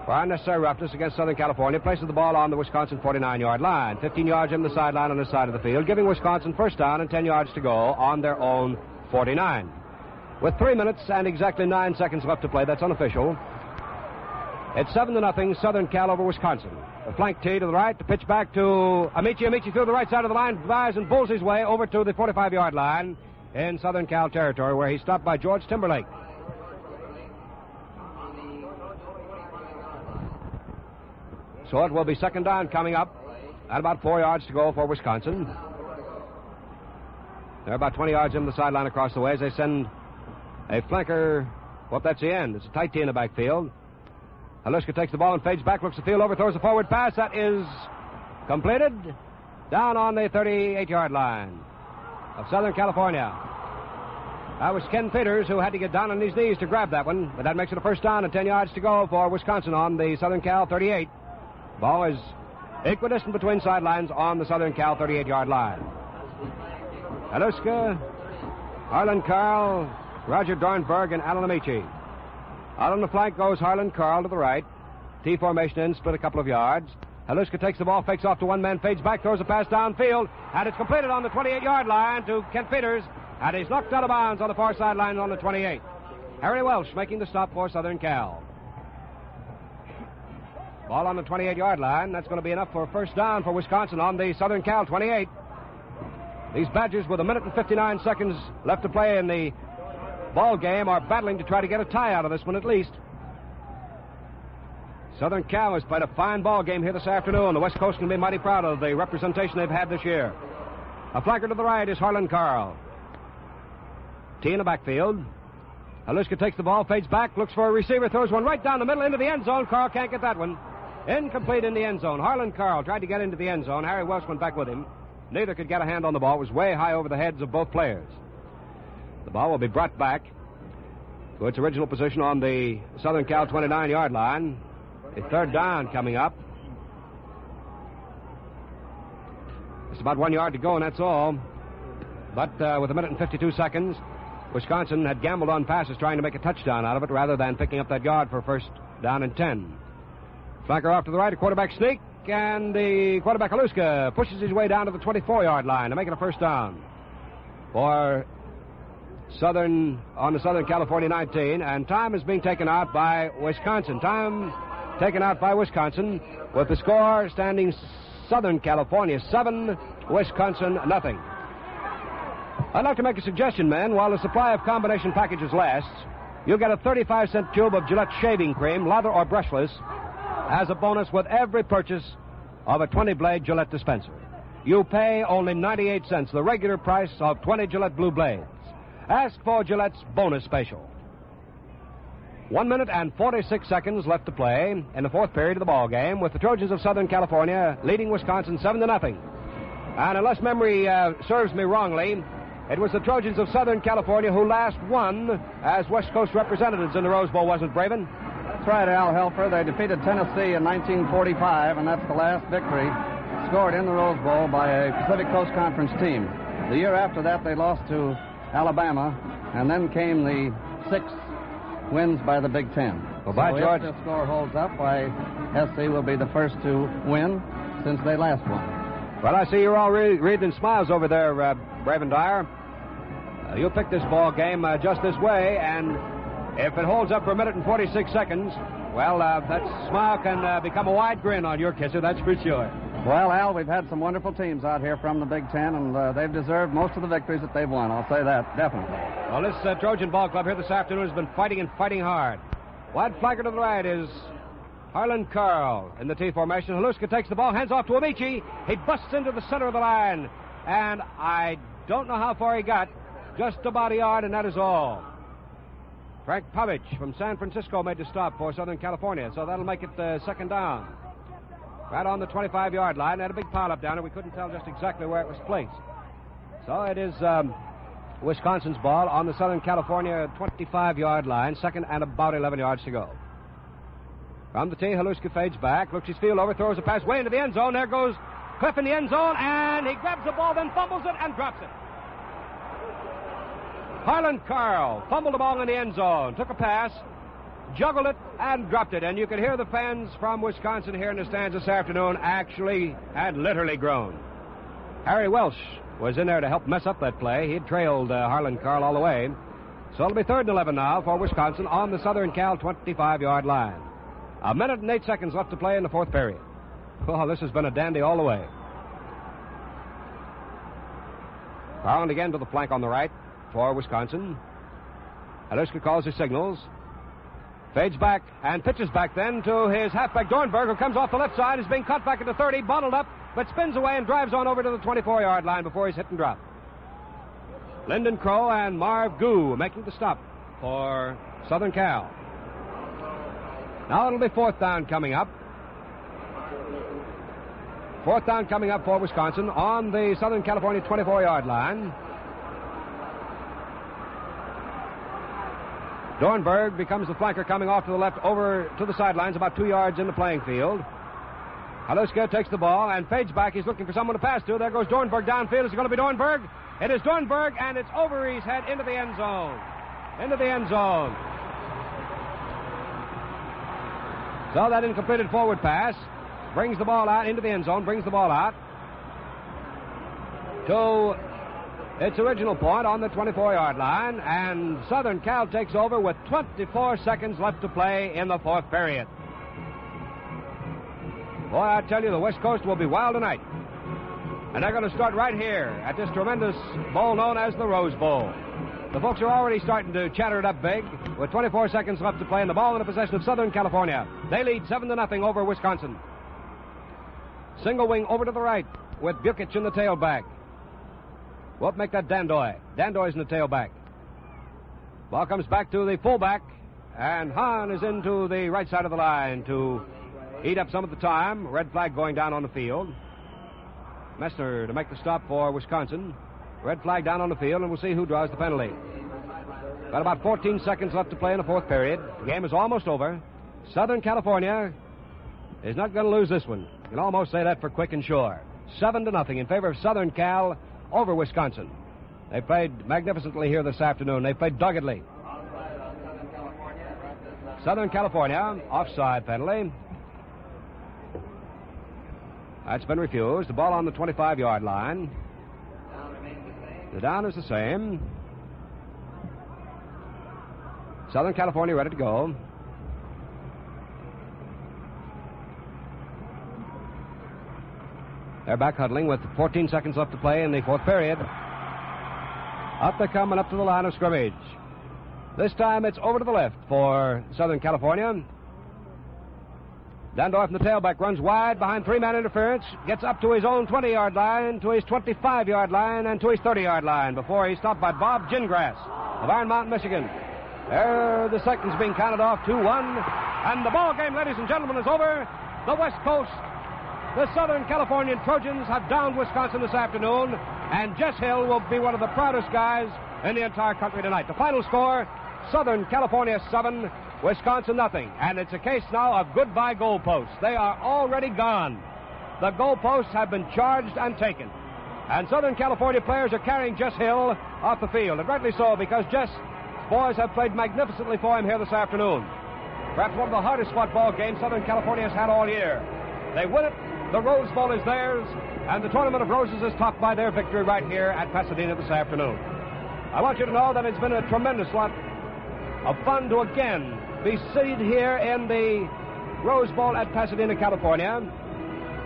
for unnecessary roughness against Southern California. Places the ball on the Wisconsin 49-yard line. 15 yards in the sideline on the side of the field, giving Wisconsin first down and 10 yards to go on their own 49. With 3 minutes and exactly 9 seconds left to play, that's unofficial. It's 7-0, Southern Cal over Wisconsin. A flank tee to the right, the pitch back to Amici. Amici through the right side of the line, drives and pulls his way over to the 45-yard line in Southern Cal territory, where he's stopped by George Timberlake. So it will be second down coming up, at about 4 yards to go for Wisconsin. They're about 20 yards in the sideline across the way as they send a flanker. Well, that's the end. It's a tight T in the backfield. Haluska takes the ball and fades back, looks the field over, throws a forward pass. That is completed down on the 38-yard line of Southern California. That was Ken Peters who had to get down on his knees to grab that one, but that makes it a first down and 10 yards to go for Wisconsin on the Southern Cal 38. Ball is equidistant between sidelines on the Southern Cal 38-yard line. Haluska, Harlan Carl, Roger Dornberg, and Alan Amici. Out on the flank goes Harlan Carl to the right. T formation in, split a couple of yards. Haluska takes the ball, fakes off to one man, fades back, throws a pass downfield, and it's completed on the 28-yard line to Kent Peters, and he's knocked out of bounds on the far sideline on the 28. Harry Welsh making the stop for Southern Cal. Ball on the 28-yard line. That's going to be enough for a first down for Wisconsin on the Southern Cal 28. These Badgers, with 1 minute and 59 seconds left to play in the ball game, are battling to try to get a tie out of this one at least. Southern Cal has played a fine ball game here this afternoon. The West Coast can be mighty proud of the representation they've had this year. A flanker to the right is Harlan Carl. T in the backfield. Haluska takes the ball, fades back, looks for a receiver, throws one right down the middle into the end zone. Carl can't get that one. Incomplete in the end zone. Harlan Carl tried to get into the end zone. Harry Welsh went back with him. Neither could get a hand on the ball. It was way high over the heads of both players. The ball will be brought back to its original position on the Southern Cal 29-yard line. A third down coming up. It's about 1 yard to go, and that's all. But with 1 minute and 52 seconds, Wisconsin had gambled on passes trying to make a touchdown out of it rather than picking up that yard for first down and 10. Flanker off to the right, a quarterback sneak, and the quarterback Haluska pushes his way down to the 24-yard line to make it a first down for Southern on the Southern California 19, and time is being taken out by Wisconsin. Time taken out by Wisconsin with the score standing Southern California 7, Wisconsin nothing. I'd like to make a suggestion, men. While the supply of combination packages lasts, you'll get a 35-cent tube of Gillette shaving cream, lather or brushless, as a bonus with every purchase of a 20-blade Gillette dispenser. You pay only 98 cents, the regular price of 20 Gillette Blue Blades. Ask for Gillette's bonus special. 1 minute and 46 seconds left to play in the fourth period of the ball game, with the Trojans of Southern California leading Wisconsin 7-0. And unless memory serves me wrongly, it was the Trojans of Southern California who last won as West Coast representatives in the Rose Bowl, wasn't it, Braven? That's right, Al Helfer. They defeated Tennessee in 1945, and that's the last victory scored in the Rose Bowl by a Pacific Coast Conference team. The year after that, they lost to Alabama, and then came the 6 wins by the Big Ten. Well, by George, if the score holds up, why SC will be the first to win since they last won. Well, I see you're all reading smiles over there, Braven Dyer. You'll pick this ball game just this way, and if it holds up for 1 minute and 46 seconds, well, that smile can become a wide grin on your kisser, that's for sure. Well, Al, we've had some wonderful teams out here from the Big Ten, and they've deserved most of the victories that they've won. I'll say that, definitely. Well, this Trojan ball club here this afternoon has been fighting and fighting hard. Wide flanker to the right is Harlan Carl in the T formation. Haluska takes the ball, hands off to Amici. He busts into the center of the line, and I don't know how far he got. Just about a yard, and that is all. Frank Pavich from San Francisco made the stop for Southern California, so that'll make it second down. Right on the 25-yard line. They had a big pile-up down there. We couldn't tell just exactly where it was placed. So it is Wisconsin's ball on the Southern California 25-yard line, second and about 11 yards to go. From the tee, Haluska fades back, looks his field over, throws a pass way into the end zone. There goes Cliff in the end zone, and he grabs the ball, then fumbles it and drops it. Harlan Carl fumbled the ball in the end zone, took a pass, juggled it, and dropped it. And you could hear the fans from Wisconsin here in the stands this afternoon actually had literally groaned. Harry Welsh was in there to help mess up that play. He'd trailed Harlan Carl all the way. So it'll be 3rd and 11 now for Wisconsin on the Southern Cal 25-yard line. 1 minute and 8 seconds left to play in the fourth period. Oh, this has been a dandy all the way. Garland again to the flank on the right for Wisconsin. Haluska calls his signals. Fades back and pitches back then to his halfback Dornberg, who comes off the left side, is being cut back at the 30, bottled up, but spins away and drives on over to the 24-yard line before he's hit and dropped. Lyndon Crow and Marv Goo making the stop for Southern Cal. Now it'll be 4th down coming up. 4th down coming up for Wisconsin on the Southern California 24-yard line. Dornberg becomes the flanker coming off to the left over to the sidelines about 2 yards in the playing field. Haluska takes the ball and fades back. He's looking for someone to pass to. There goes Dornberg downfield. Is it going to be Dornberg? It is Dornberg, and it's over his head into the end zone. Into the end zone. So that incompleted forward pass brings the ball out into the end zone, brings the ball out to its original point on the 24-yard line, and Southern Cal takes over with 24 seconds left to play in the fourth period. Boy, I tell you, the West Coast will be wild tonight. And they're going to start right here at this tremendous bowl known as the Rose Bowl. The folks are already starting to chatter it up big with 24 seconds left to play, and the ball in the possession of Southern California. They lead 7-0 over Wisconsin. Single wing over to the right with Bukich in the tailback. Won't make that Dandoy. Dandoy's in the tailback. Ball comes back to the fullback, and Hahn is into the right side of the line to eat up some of the time. Red flag going down on the field. Messner to make the stop for Wisconsin. Red flag down on the field, and we'll see who draws the penalty. Got about 14 seconds left to play in the fourth period. The game is almost over. Southern California is not going to lose this one. You can almost say that for quick and sure. 7-0 in favor of Southern Cal over Wisconsin. They played magnificently here this afternoon. They played doggedly. Southern California, offside penalty. That's been refused. The ball on the 25-yard line. The down is the same. Southern California ready to go. They're back huddling with 14 seconds left to play in the fourth period. Up they come and up to the line of scrimmage. This time it's over to the left for Southern California. Dandorf, the tailback, runs wide behind three-man interference, gets up to his own 20-yard line, to his 25-yard line, and to his 30-yard line before he's stopped by Bob Gingras of Iron Mountain, Michigan. There, the seconds being counted off, 2-1, and the ball game, ladies and gentlemen, is over. The West Coast, the Southern California Trojans have downed Wisconsin this afternoon, and Jess Hill will be one of the proudest guys in the entire country tonight. The final score, Southern California 7, Wisconsin nothing. And it's a case now of goodbye goalposts. They are already gone. The goalposts have been charged and taken. And Southern California players are carrying Jess Hill off the field. And rightly so, because Jess' boys have played magnificently for him here this afternoon. Perhaps one of the hardest fought ball games Southern California has had all year. They win it. The Rose Bowl is theirs. And the Tournament of Roses is topped by their victory right here at Pasadena this afternoon. I want you to know that it's been a tremendous lot of fun to again be seated here in the Rose Bowl at Pasadena, California.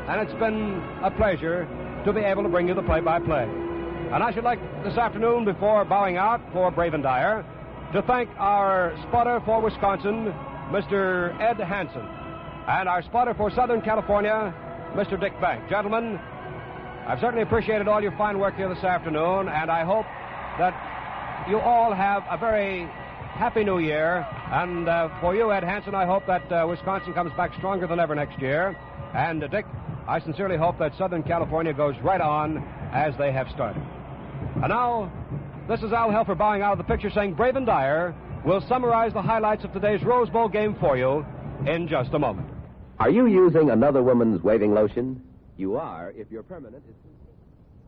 And it's been a pleasure to be able to bring you the play-by-play. And I should like this afternoon, before bowing out for Brave and Dyer, to thank our spotter for Wisconsin, Mr. Ed Hansen, and our spotter for Southern California, Mr. Dick Bank. Gentlemen, I've certainly appreciated all your fine work here this afternoon, and I hope that you all have a very Happy New Year. And for you, Ed Hansen, I hope that Wisconsin comes back stronger than ever next year. And Dick, I sincerely hope that Southern California goes right on as they have started. And now, this is Al Helfer bowing out of the picture, saying Brave and Dyer will summarize the highlights of today's Rose Bowl game for you in just a moment. Are you using another woman's waving lotion? You are if you're permanent.